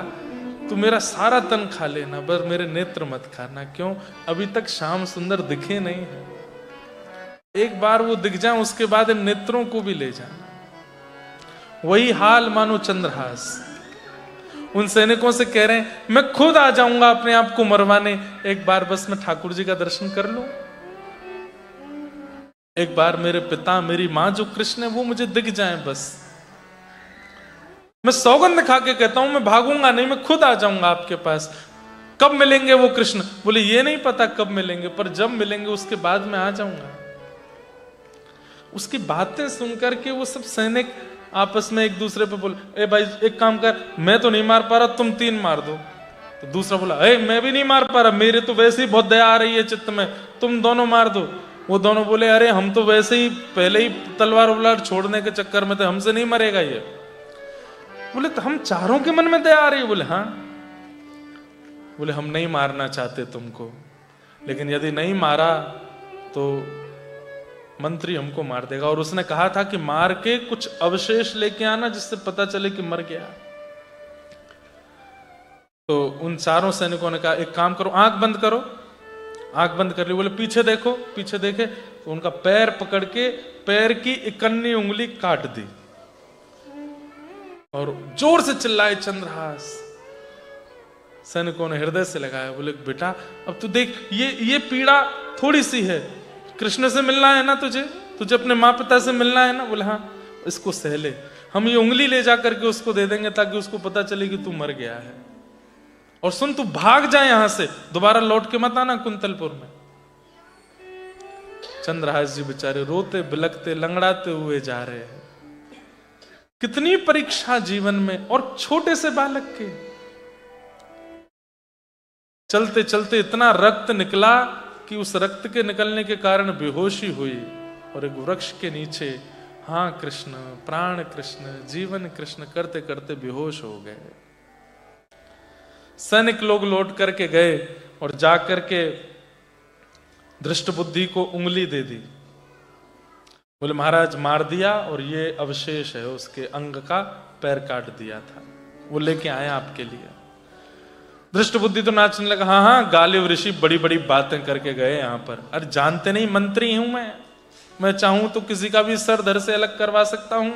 तू मेरा सारा तन खा लेना, बस मेरे नेत्र मत खाना। क्यों? अभी तक श्याम सुंदर दिखे नहीं है, एक बार वो दिख जाए उसके बाद इन नेत्रों को भी ले जाना। वही हाल मानो चंद्रहास, उन सैनिकों से कह रहे हैं मैं खुद आ जाऊंगा अपने आप को मरवाने, एक बार बस मैं ठाकुर जी का दर्शन कर लूं, एक बार मेरे पिता मेरी मां जो कृष्ण है वो मुझे दिख जाए बस। मैं सौगंध खा के कहता हूं मैं भागूंगा नहीं, मैं खुद आ जाऊंगा आपके पास। कब मिलेंगे वो कृष्ण? बोले ये नहीं पता कब मिलेंगे, पर जब मिलेंगे उसके बाद मैं आ जाऊंगा। उसकी बातें सुनकर के वो सब सैनिक आपस में एक दूसरे पे बोले, ए भाई एक काम कर, मैं तो नहीं मार पा रहा, तुम 3 मार दो। तो दूसरा बोला, ए मैं भी नहीं मार पा रहा, मेरे तो वैसे ही बहुत दया आ रही है चित्त में, तुम दोनों मार दो। वो दोनों बोले, अरे हम तो वैसे ही पहले ही तलवार वलवार छोड़ने के चक्कर में थे, हमसे नहीं मरेगा ये। बोले तो हम चारों के मन में दया आ रही है? बोले हाँ। बोले हम नहीं मारना चाहते तुमको, लेकिन यदि नहीं मारा तो मंत्री हमको मार देगा। और उसने कहा था कि मार के कुछ अवशेष लेके आना जिससे पता चले कि मर गया। तो उन चारों सैनिकों ने कहा एक काम करो, आंख बंद करो। आंख बंद कर ली। बोले पीछे देखो। पीछे देखे तो उनका पैर पकड़ के पैर की 51 उंगली काट दी और जोर से चिल्लाए चंद्रहास। सैनिकों ने हृदय से लगाया। बोले बेटा अब तू देख, ये पीड़ा थोड़ी सी है, कृष्ण से मिलना है ना तुझे अपने माँ पिता से मिलना है ना। बोले हाँ, इसको सह ले, हम ये उंगली ले जा करके उसको दे देंगे ताकि उसको पता चले कि तू मर गया है। और सुन, तू भाग जा यहां से, दोबारा लौट के मत आना कुंतलपुर में। चंद्रहास जी बेचारे रोते बिलखते लंगड़ाते हुए जा रहे हैं। कितनी परीक्षा जीवन में, और छोटे से बालक के। चलते चलते इतना रक्त निकला कि उस रक्त के निकलने के कारण बेहोशी हुई और एक वृक्ष के नीचे हाँ कृष्ण, प्राण कृष्ण, जीवन कृष्ण करते करते बेहोश हो गए। सैनिक लोग लौट करके गए और जाकर के धृष्ट बुद्धि को उंगली दे दी। बोले महाराज मार दिया और ये अवशेष है उसके अंग का, पैर काट दिया था, वो लेके आए आपके लिए। धृष्ट बुद्धि तो नाचने लगा, हाँ हाँ गालिव ऋषि बड़ी बड़ी बातें करके गए यहाँ पर। अरे जानते नहीं मंत्री हूं मैं चाहूं तो किसी का भी सर धड़ से अलग करवा सकता हूं।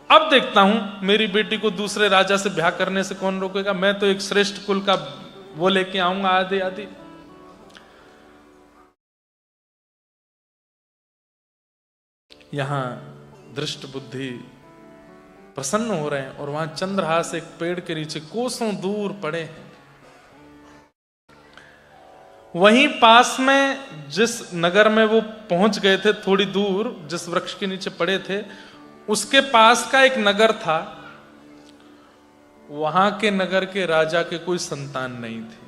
अब देखता हूं मेरी बेटी को दूसरे राजा से ब्याह करने से कौन रोकेगा, मैं तो एक श्रेष्ठ कुल का वो लेके आऊंगा आदि आदि। यहां धृष्ट बुद्धि प्रसन्न हो रहे हैं और वहां चंद्रहास एक पेड़ के नीचे कोसों दूर पड़े हैं। वहीं पास में जिस नगर में वो पहुंच गए थे, थोड़ी दूर जिस वृक्ष के नीचे पड़े थे, उसके पास का एक नगर था। वहां के नगर के राजा के कोई संतान नहीं थी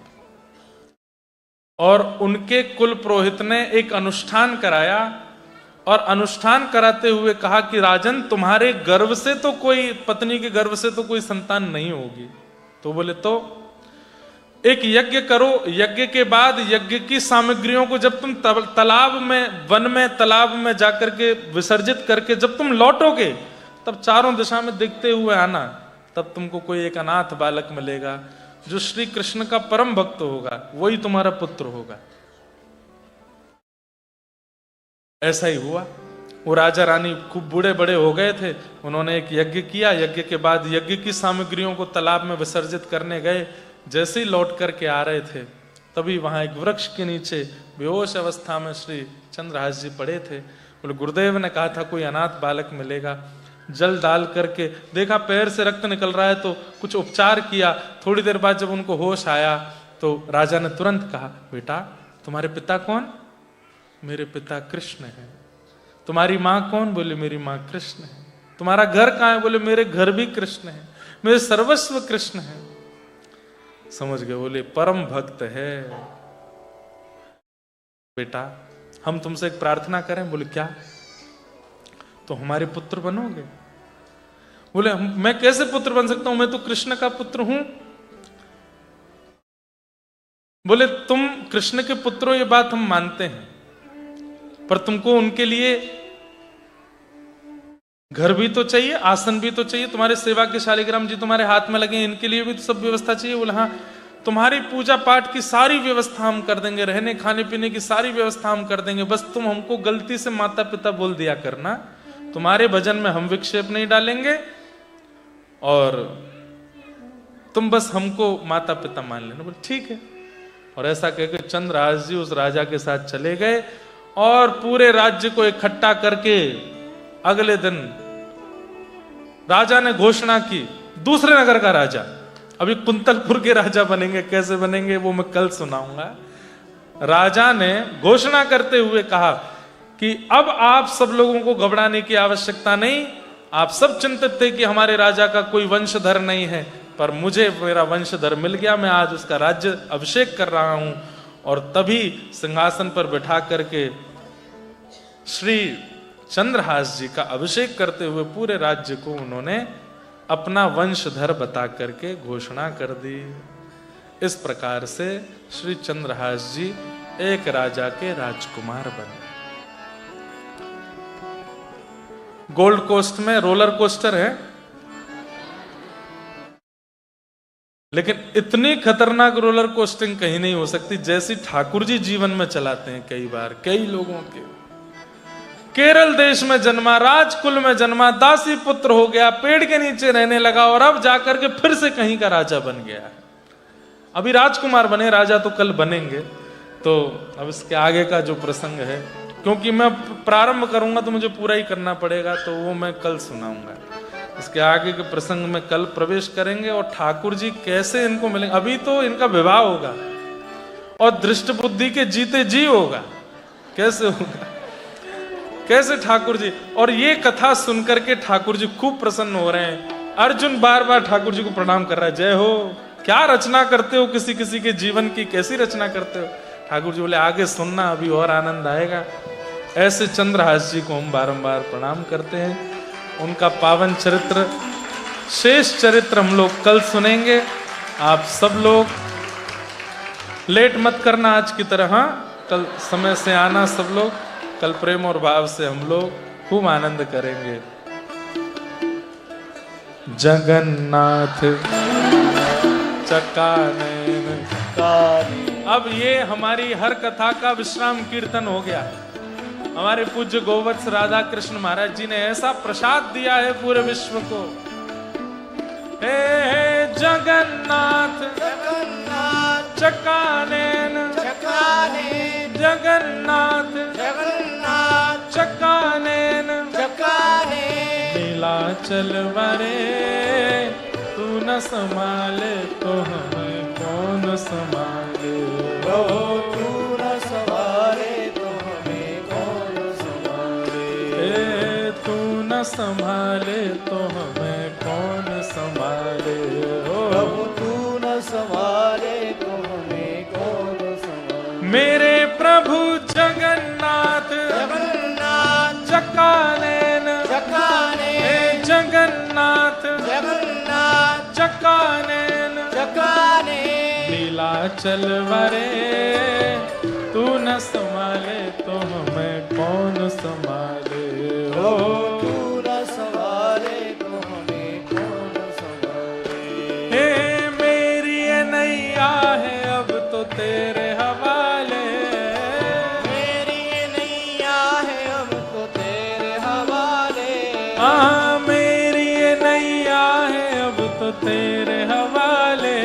और उनके कुल पुरोहित ने एक अनुष्ठान कराया और अनुष्ठान कराते हुए कहा कि राजन तुम्हारे गर्भ से तो कोई, पत्नी के गर्भ से तो कोई संतान नहीं होगी। तो बोले तो एक यज्ञ करो, यज्ञ के बाद यज्ञ की सामग्रियों को जब तुम तालाब में, वन में, तालाब में जाकर के विसर्जित करके जब तुम लौटोगे तब चारों दिशा में देखते हुए आना, तब तुमको कोई एक अनाथ बालक मिलेगा जो श्री कृष्ण का परम भक्त होगा, वही तुम्हारा पुत्र होगा। ऐसा ही हुआ। वो राजा रानी खूब बूढ़े बड़े हो गए थे, उन्होंने एक यज्ञ किया। यज्ञ के बाद यज्ञ की सामग्रियों को तालाब में विसर्जित करने गए। जैसे ही लौट करके आ रहे थे तभी वहां एक वृक्ष के नीचे बेहोश अवस्था में श्री चंद्रहास जी पड़े थे। बोले गुरुदेव ने कहा था कोई अनाथ बालक मिलेगा। जल डाल करके देखा पैर से रक्त निकल रहा है तो कुछ उपचार किया। थोड़ी देर बाद जब उनको होश आया तो राजा ने तुरंत कहा, बेटा तुम्हारे पिता कौन? मेरे पिता कृष्ण है। तुम्हारी माँ कौन? बोले मेरी माँ कृष्ण है। तुम्हारा घर कहाँ है? बोले मेरे घर भी कृष्ण है, मेरे सर्वस्व कृष्ण है। समझ गए? बोले परम भक्त है। बेटा हम तुमसे एक प्रार्थना करें। बोले क्या? तो हमारे पुत्र बनोगे? बोले मैं कैसे पुत्र बन सकता हूं, मैं तो कृष्ण का पुत्र हूं। बोले तुम कृष्ण के पुत्र हो ये बात हम मानते हैं, पर तुमको उनके लिए घर भी तो चाहिए, आसन भी तो चाहिए, तुम्हारे सेवा के शालिग्राम जी तुम्हारे हाथ में लगे, इनके लिए भी तो सब व्यवस्था चाहिए। बोले हाँ तुम्हारी पूजा पाठ की सारी व्यवस्था हम कर देंगे, रहने खाने पीने की सारी व्यवस्था हम कर देंगे, बस तुम हमको गलती से माता पिता बोल दिया करना, तुम्हारे भजन में हम विक्षेप नहीं डालेंगे और तुम बस हमको माता पिता मान लेना। बोले ठीक है। और ऐसा कहकर चंद्रहास जी उस राजा के साथ चले गए और पूरे राज्य को इकट्ठा करके अगले दिन राजा ने घोषणा की, दूसरे नगर का राजा, अभी कुंतलपुर के राजा बनेंगे, कैसे बनेंगे वो मैं कल सुनाऊंगा। राजा ने घोषणा करते हुए कहा कि अब आप सब लोगों को घबराने की आवश्यकता नहीं, आप सब चिंतित थे कि हमारे राजा का कोई वंशधर नहीं है, पर मुझे मेरा वंशधर मिल गया, मैं आज उसका राज्य अभिषेक कर रहा हूं। और तभी सिंहासन पर बैठा करके श्री चंद्रहास जी का अभिषेक करते हुए पूरे राज्य को उन्होंने अपना वंशधर बता करके घोषणा कर दी। इस प्रकार से श्री चंद्रहास जी एक राजा के राजकुमार बने। गोल्ड कोस्ट में रोलर कोस्टर है, लेकिन इतनी खतरनाक रोलर कोस्टिंग कहीं नहीं हो सकती जैसी ठाकुर जी जीवन में चलाते हैं। कई बार कई लोगों के, केरल देश में जन्मा, राजकुल में जन्मा, दासी पुत्र हो गया, पेड़ के नीचे रहने लगा और अब जाकर के फिर से कहीं का राजा बन गया है। अभी राजकुमार बने, राजा तो कल बनेंगे। तो अब इसके आगे का जो प्रसंग है, क्योंकि मैं प्रारंभ करूंगा तो मुझे पूरा ही करना पड़ेगा, तो वो मैं कल सुनाऊंगा। इसके आगे के प्रसंग में कल प्रवेश करेंगे और ठाकुर जी कैसे इनको मिलेंगे। अभी तो इनका विवाह होगा और दृष्ट बुद्धि के जीते जी होगा, कैसे होगा, कैसे ठाकुर जी। और ये कथा सुनकर के ठाकुर जी खूब प्रसन्न हो रहे हैं। अर्जुन बार बार ठाकुर जी को प्रणाम कर रहा है, जय हो, क्या रचना करते हो, किसी किसी के जीवन की कैसी रचना करते हो। ठाकुर जी बोले आगे सुनना, अभी और आनंद आएगा। ऐसे चंद्रहास जी को हम बारंबार प्रणाम करते हैं। उनका पावन चरित्र, शेष चरित्र हम लोग कल सुनेंगे। आप सब लोग लेट मत करना आज की तरह, हाँ, कल समय से आना सब लोग। कल प्रेम और भाव से हम लोग खूब आनंद करेंगे। जगन्नाथ चकानैन। अब ये हमारी हर कथा का विश्राम कीर्तन हो गया। हमारे पूज्य गोवत्स राधा कृष्ण महाराज जी ने ऐसा प्रसाद दिया है पूरे विश्व को। हे जगन्नाथ जगन्नाथ चकानैन, चकानैन जगन्नाथ जगन्नाथ चकानैन, चकानैन नीलाचल वरे तू न संभाले तो हमें कौन संभाले। ओ तू न संभाले तो हमें कौन संभाले। तू न संभाले तो हमें कौन संभाले। प्रभु तू न संभाले तो हमें कौन संभाले। मेरे प्रभु जगन्नाथ जगन्नाथ चकानैन, चकानैन जगन्नाथ जगन्नाथ चकानैन, चकानैन नीलाचल वरे तू न संभाले तो हमें कौन संभाले। तू न संभाले तो हमें कौन संभाले। हे मेरी ये नैया है अब तो तेरे हवाले। मेरी ये नैया है अब तो तेरे हवाले। हाँ मेरी ये नैया है अब तो तेरे हवाले।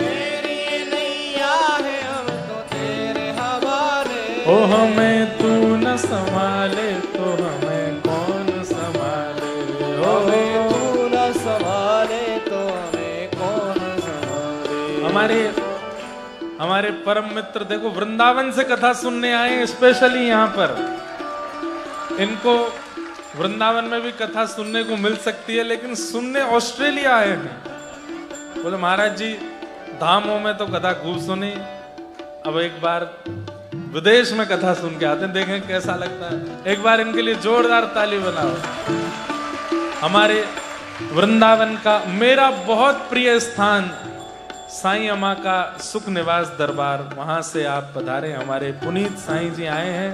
मेरी ये नैया है अब तो तेरे हवाले। ओ हमें तू न संभाले तो हमें कौन संभाले। हमें तू न संभाले तो हमें कौन संभाले। हमारे परम मित्र देखो वृंदावन से कथा सुनने आए स्पेशली यहाँ पर। इनको वृंदावन में भी कथा सुनने को मिल सकती है, लेकिन सुनने ऑस्ट्रेलिया आए हैं। बोले महाराज जी धामों में तो कथा खूब सुनी, अब एक बार विदेश में कथा सुन के आते हैं, देखें कैसा लगता है। एक बार इनके लिए जोरदार ताली बनाओ। हमारे वृंदावन का मेरा बहुत प्रिय स्थान साईं अम्मा का सुख निवास दरबार, वहां से आप पधारे। हमारे पुनीत साईं जी आए हैं।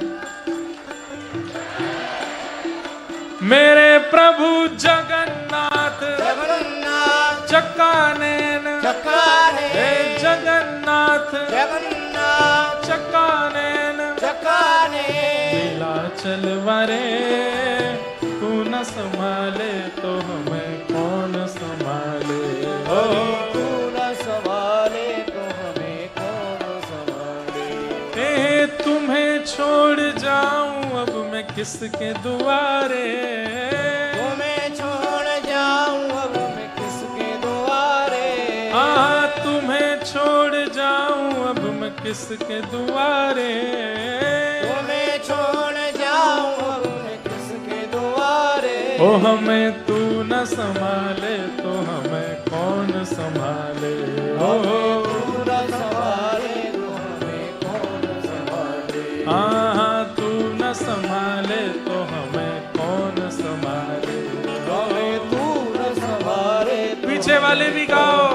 मेरे प्रभु जगन्नाथ जगन्नाथ चकानैन, चकानैन हे जगन्नाथ जगन्नाथ चकानैन, चकानैन नीलाचल वरे तू न संभाले तो हमें कौन संभाले। ओ तुम्हें छोड़ जाऊं अब मैं किसके दुआरे, तुम्हें छोड़ जाऊं अब मैं किसके दुआरे, हाँ तुम्हें छोड़ जाऊं अब मैं किसके दुआरे, तुम्हें छोड़ जाऊं अब मैं किसके दुआरे। ओ हमें तू न संभाले तो हमें कौन संभाले, ओ तू न संभाले तो हमें कौन संभाले, हाँ तू न संभाले तो हमें कौन संभाले, हमें तू न संभाले। पीछे वाले भी गाओ,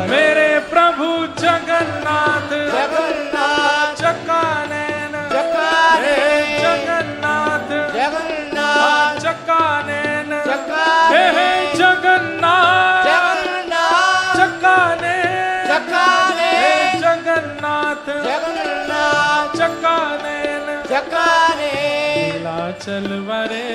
मेरे प्रभु जगन्नाथ, जगन्नाथ चकानैन, चकाने, जगन्नाथ, जगन्नाथ चकानैन, चकाने, हे जगन्नाथ, जगन्नाथ चकाने, चकाने, जगन्नाथ, जगन्नाथ चकानैन, चकाने। नीलाचल वरे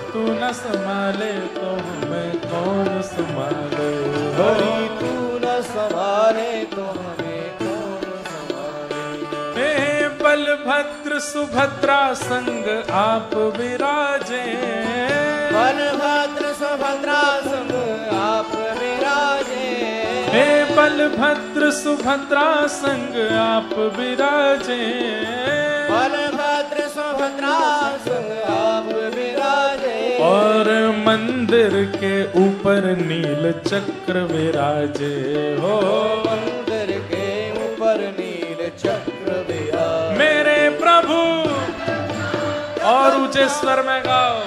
तू न संभाले तो हमें कौन संभाले, हरि तू न संभाले तो हमें कौन संभाले। हे बलभद्र सुभद्रा संग आप विराजे, बलभद्र सुभद्रा संग आप विराजे, हे बलभद्र सुभद्रा संग आप विराजे, बलभद्र सुभद्रा संग आप विराजे। और मंदिर के ऊपर नील चक्र विराजे, हो मंदिर के ऊपर नील चक्र विराजे। मेरे प्रभु, और ऊंचे स्वर में गाओ,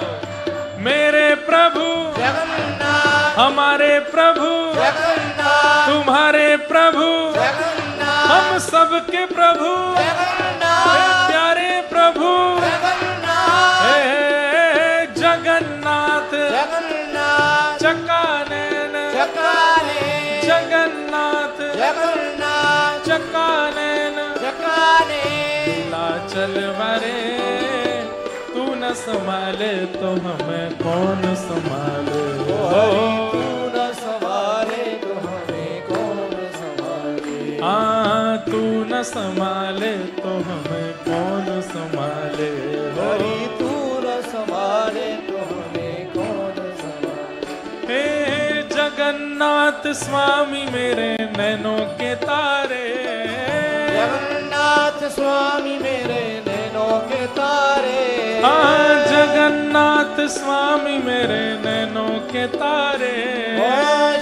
मेरे प्रभु जगन्नाथ, हमारे प्रभु, जगन्नाथ, तुम्हारे प्रभु, जगन्नाथ, हम सबके प्रभु, जगन्नाथ, प्यारे प्रभु, जगन्नाथ, हे जगन्नाथ, जगन्नाथ, चकानैन, चकाने, जगन्नाथ, जगन्नाथ, चकाने, नीलाचल वरे तू न संभाले तो हमें कौन संभाले, तू न संभाले तो हमें कौन संभाले। हाँ तू न संभाले तो हमें कौन संभाले, हरि तू न संभाले तो हमें कौन संभाले। हे जगन्नाथ स्वामी मेरे नैनों के तारे, जगन्नाथ स्वामी मेरे नैनों के तारे, हाँ जगन्नाथ स्वामी मेरे नैनों के तारे, ओ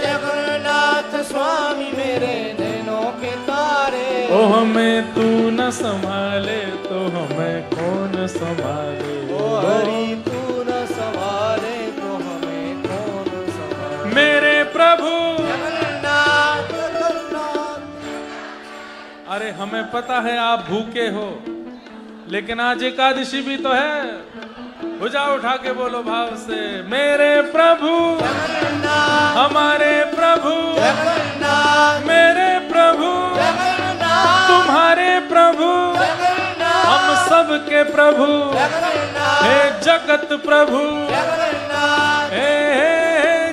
जगन्नाथ स्वामी मेरे नैनों के तारे। ओ हमें तू न संभाले तो हमें कौन संभाले, ओ हरि तू न संभाले तो हमें कौन संभाले। मेरे प्रभु, जगन्नाथ, जगन्नाथ। अरे हमें पता है आप भूखे हो, लेकिन आज एकादशी भी तो है, भुजा उठा के बोलो भाव से, मेरे प्रभु जगन्नाथ, हमारे प्रभु, जगन्नाथ, मेरे प्रभु, जगन्नाथ, तुम्हारे प्रभु, जगन्नाथ, हम सबके प्रभु, जगन्नाथ, हे जगत प्रभु, जगन्नाथ, हे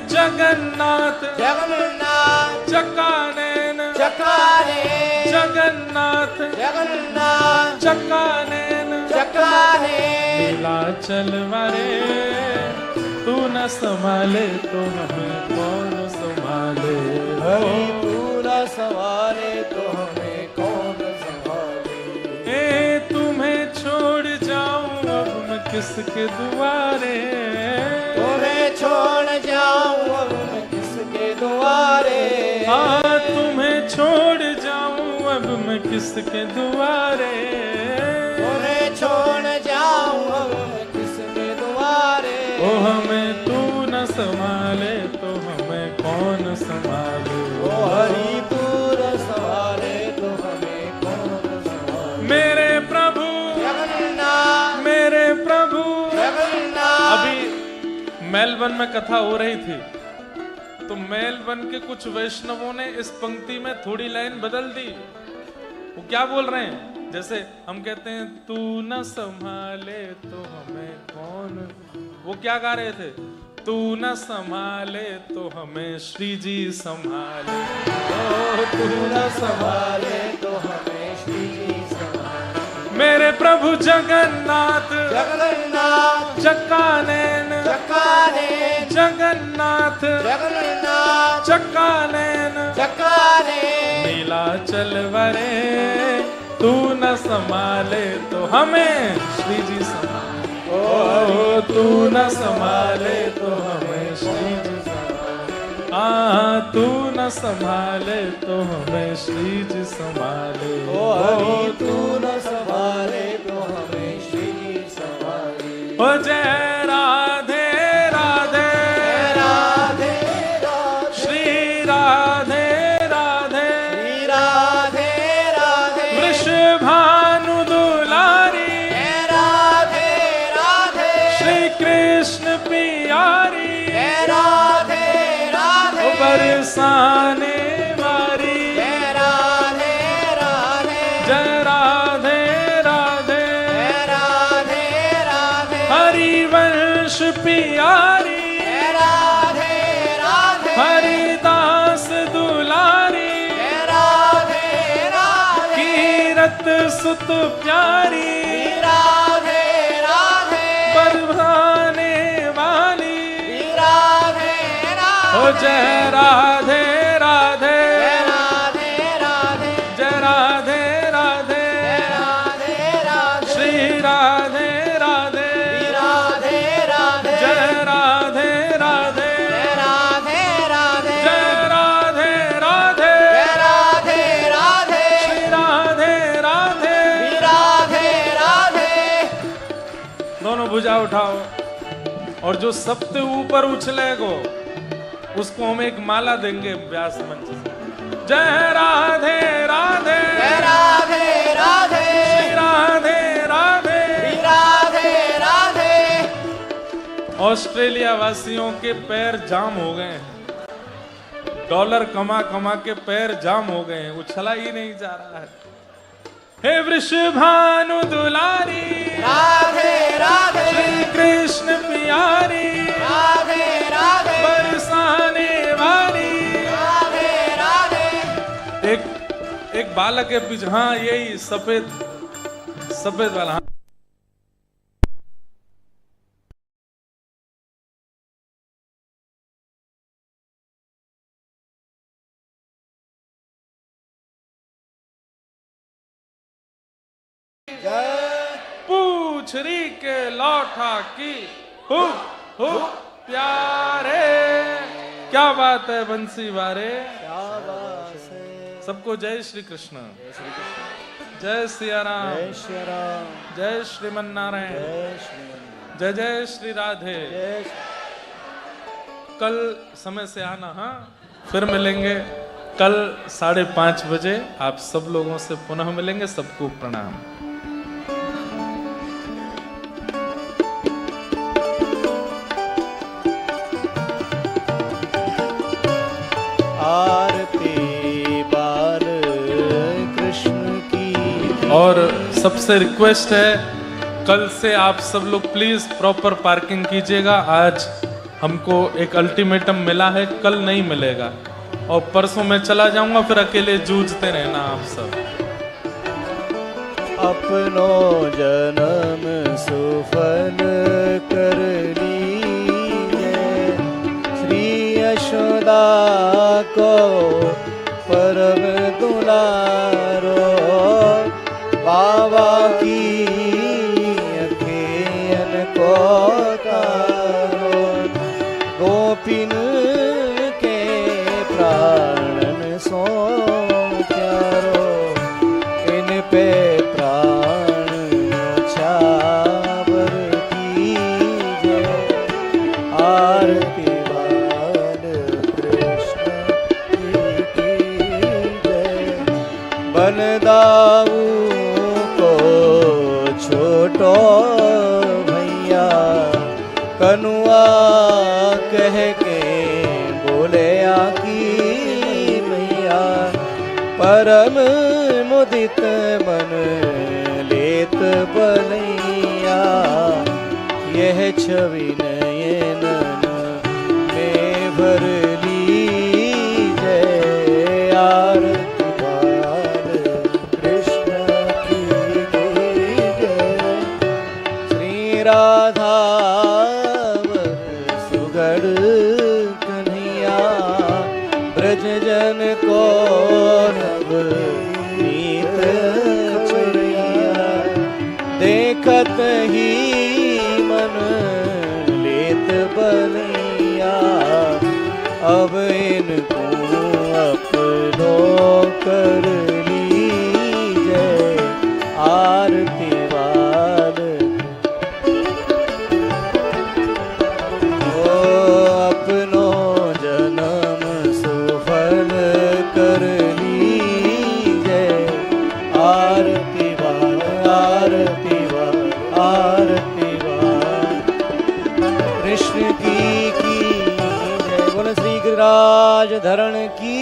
जगन्नाथ, जगन्नाथ, चकानैन, चकाने, जगन्नाथ, जगन्नाथ, चकानैन, चकाने, नीलाचल वरे तू न संभाले तो हमें कौन संभाले, हरि तू न संभाले तो हमें कौन संभाले। हे तुम्हें छोड़ जाऊं अब मैं किसके दुआरे, तुम्हें छोड़ जाऊं अब मैं किसके दुआरे, हाँ तुम्हें छोड़ जाऊं अब मैं किसके दुआरे, तुम्हें छोड़ जाऊं अब मैं किसके दुआरे। ओ हमें तू न संभाले तो हमें कौन संभाले, ओ हरि तू न संभाले तो हमें कौन संभाले। मेरे प्रभु, जगन्नाथ, मेरे प्रभु। जगन्नाथ। अभी मेलबर्न में कथा हो रही थी, तो मेलबर्न के कुछ वैष्णवों ने इस पंक्ति में थोड़ी लाइन बदल दी। वो क्या बोल रहे हैं, जैसे हम कहते हैं तू न संभाले तो हमें कौन, वो क्या गा रहे थे, तू न संभाले तो हमें श्री जी संभाले, तू न संभाले तो हमें श्री जी संभाले। मेरे प्रभु जगन्नाथ जगन्नाथ चक्कानैन चक्कानैन जगन्नाथ जगन्नाथ चक्कानैन चक्कानैन नीलाचल वरे तू न संभाले तो हमें श्री जी संभाले ओ तू न संभाले तो हमें श्री जी संभाले तू न संभाले तो हमें श्री जी संभाले ओ हरि तू न संभाले तो हमें श्री जी संभाले ओ जय राधे राधे राधे राधे श्री राधे राधे श्री राधे राधे वृषभानु दुलारी राधे राधे श्री कृष्ण प्यारी राधे राधे बरसाने वारी राधे राधे जय राधे राधे राधे राधे हरिवंश प्यारी राधे राधे हरिदास दुलारी राधे राधे कीरत सुत प्यारी राधे राधे बरसाने वाली राधे ओ जय राधे राधे राधे राधे जय राधे राधे राधे राधे श्री राधे राधे राधे राधे जय राधे राधे राधे राधे जय राधे राधे राधे राधे श्री राधे राधे राधे राधे दोनों भुजा उठाओ और जो सबसे ऊपर उछलेगो उसको हम एक माला देंगे व्यास मंच से जय राधे राधे राधे राधे श्री राधे राधे राधे राधे ऑस्ट्रेलिया वासियों के पैर जाम हो गए हैं डॉलर कमा कमा के पैर जाम हो गए हैं उछला ही नहीं जा रहा है हे वृषभानु दुलारी राधे राधे श्री कृष्ण प्यारी राधे राधे बरसाने वाली राधे राधे एक बालक के पीछे हाँ यही सफेद वाला हाँ। पूछरी के लौटा की हु प्यारे क्या बात है बंसी वारे सबको जय श्री कृष्ण जय सिया राम जय श्री राम जय श्रीमन नारायण जय श्री जय जय श्री राधे जय कल समय से आना हाँ फिर मिलेंगे कल 5:30 बजे आप सब लोगों से पुनः मिलेंगे सबको प्रणाम आरती बाल कृष्ण की और सबसे रिक्वेस्ट है कल से आप सब लोग प्लीज प्रॉपर पार्किंग कीजिएगा आज हमको एक अल्टीमेटम मिला है कल नहीं मिलेगा और परसों मैं चला जाऊंगा फिर अकेले जूझते रहना आप सब अपनो जन्म सुफल कर लीजिए श्री यशोदा को परम दुलारो बाबा की अखियन को तारो गोपिन के प्राणन सो प्यारो इन पे प्राण छावर कीजे आरती बाल कृष्ण की जय बलदाऊ को छोटो भैया कनुआ कह के बोले आकी भैया परम मुदित मन लेत बलैया यह छवि नयनन में भर लीजिए आरती बाल कृष्ण की राधावर सुगढ़ कन्हैया ब्रज जन को नव नीत चुरिया देखत ही मन लेत बलिया अब इनको अपनो कर लीजे आरती वाल ओ अपनो जन्म सुफल कर लीजे आरती वाल आरती वाल आरती वाल कृष्ण की जय बोल श्री गिरिराज धरण की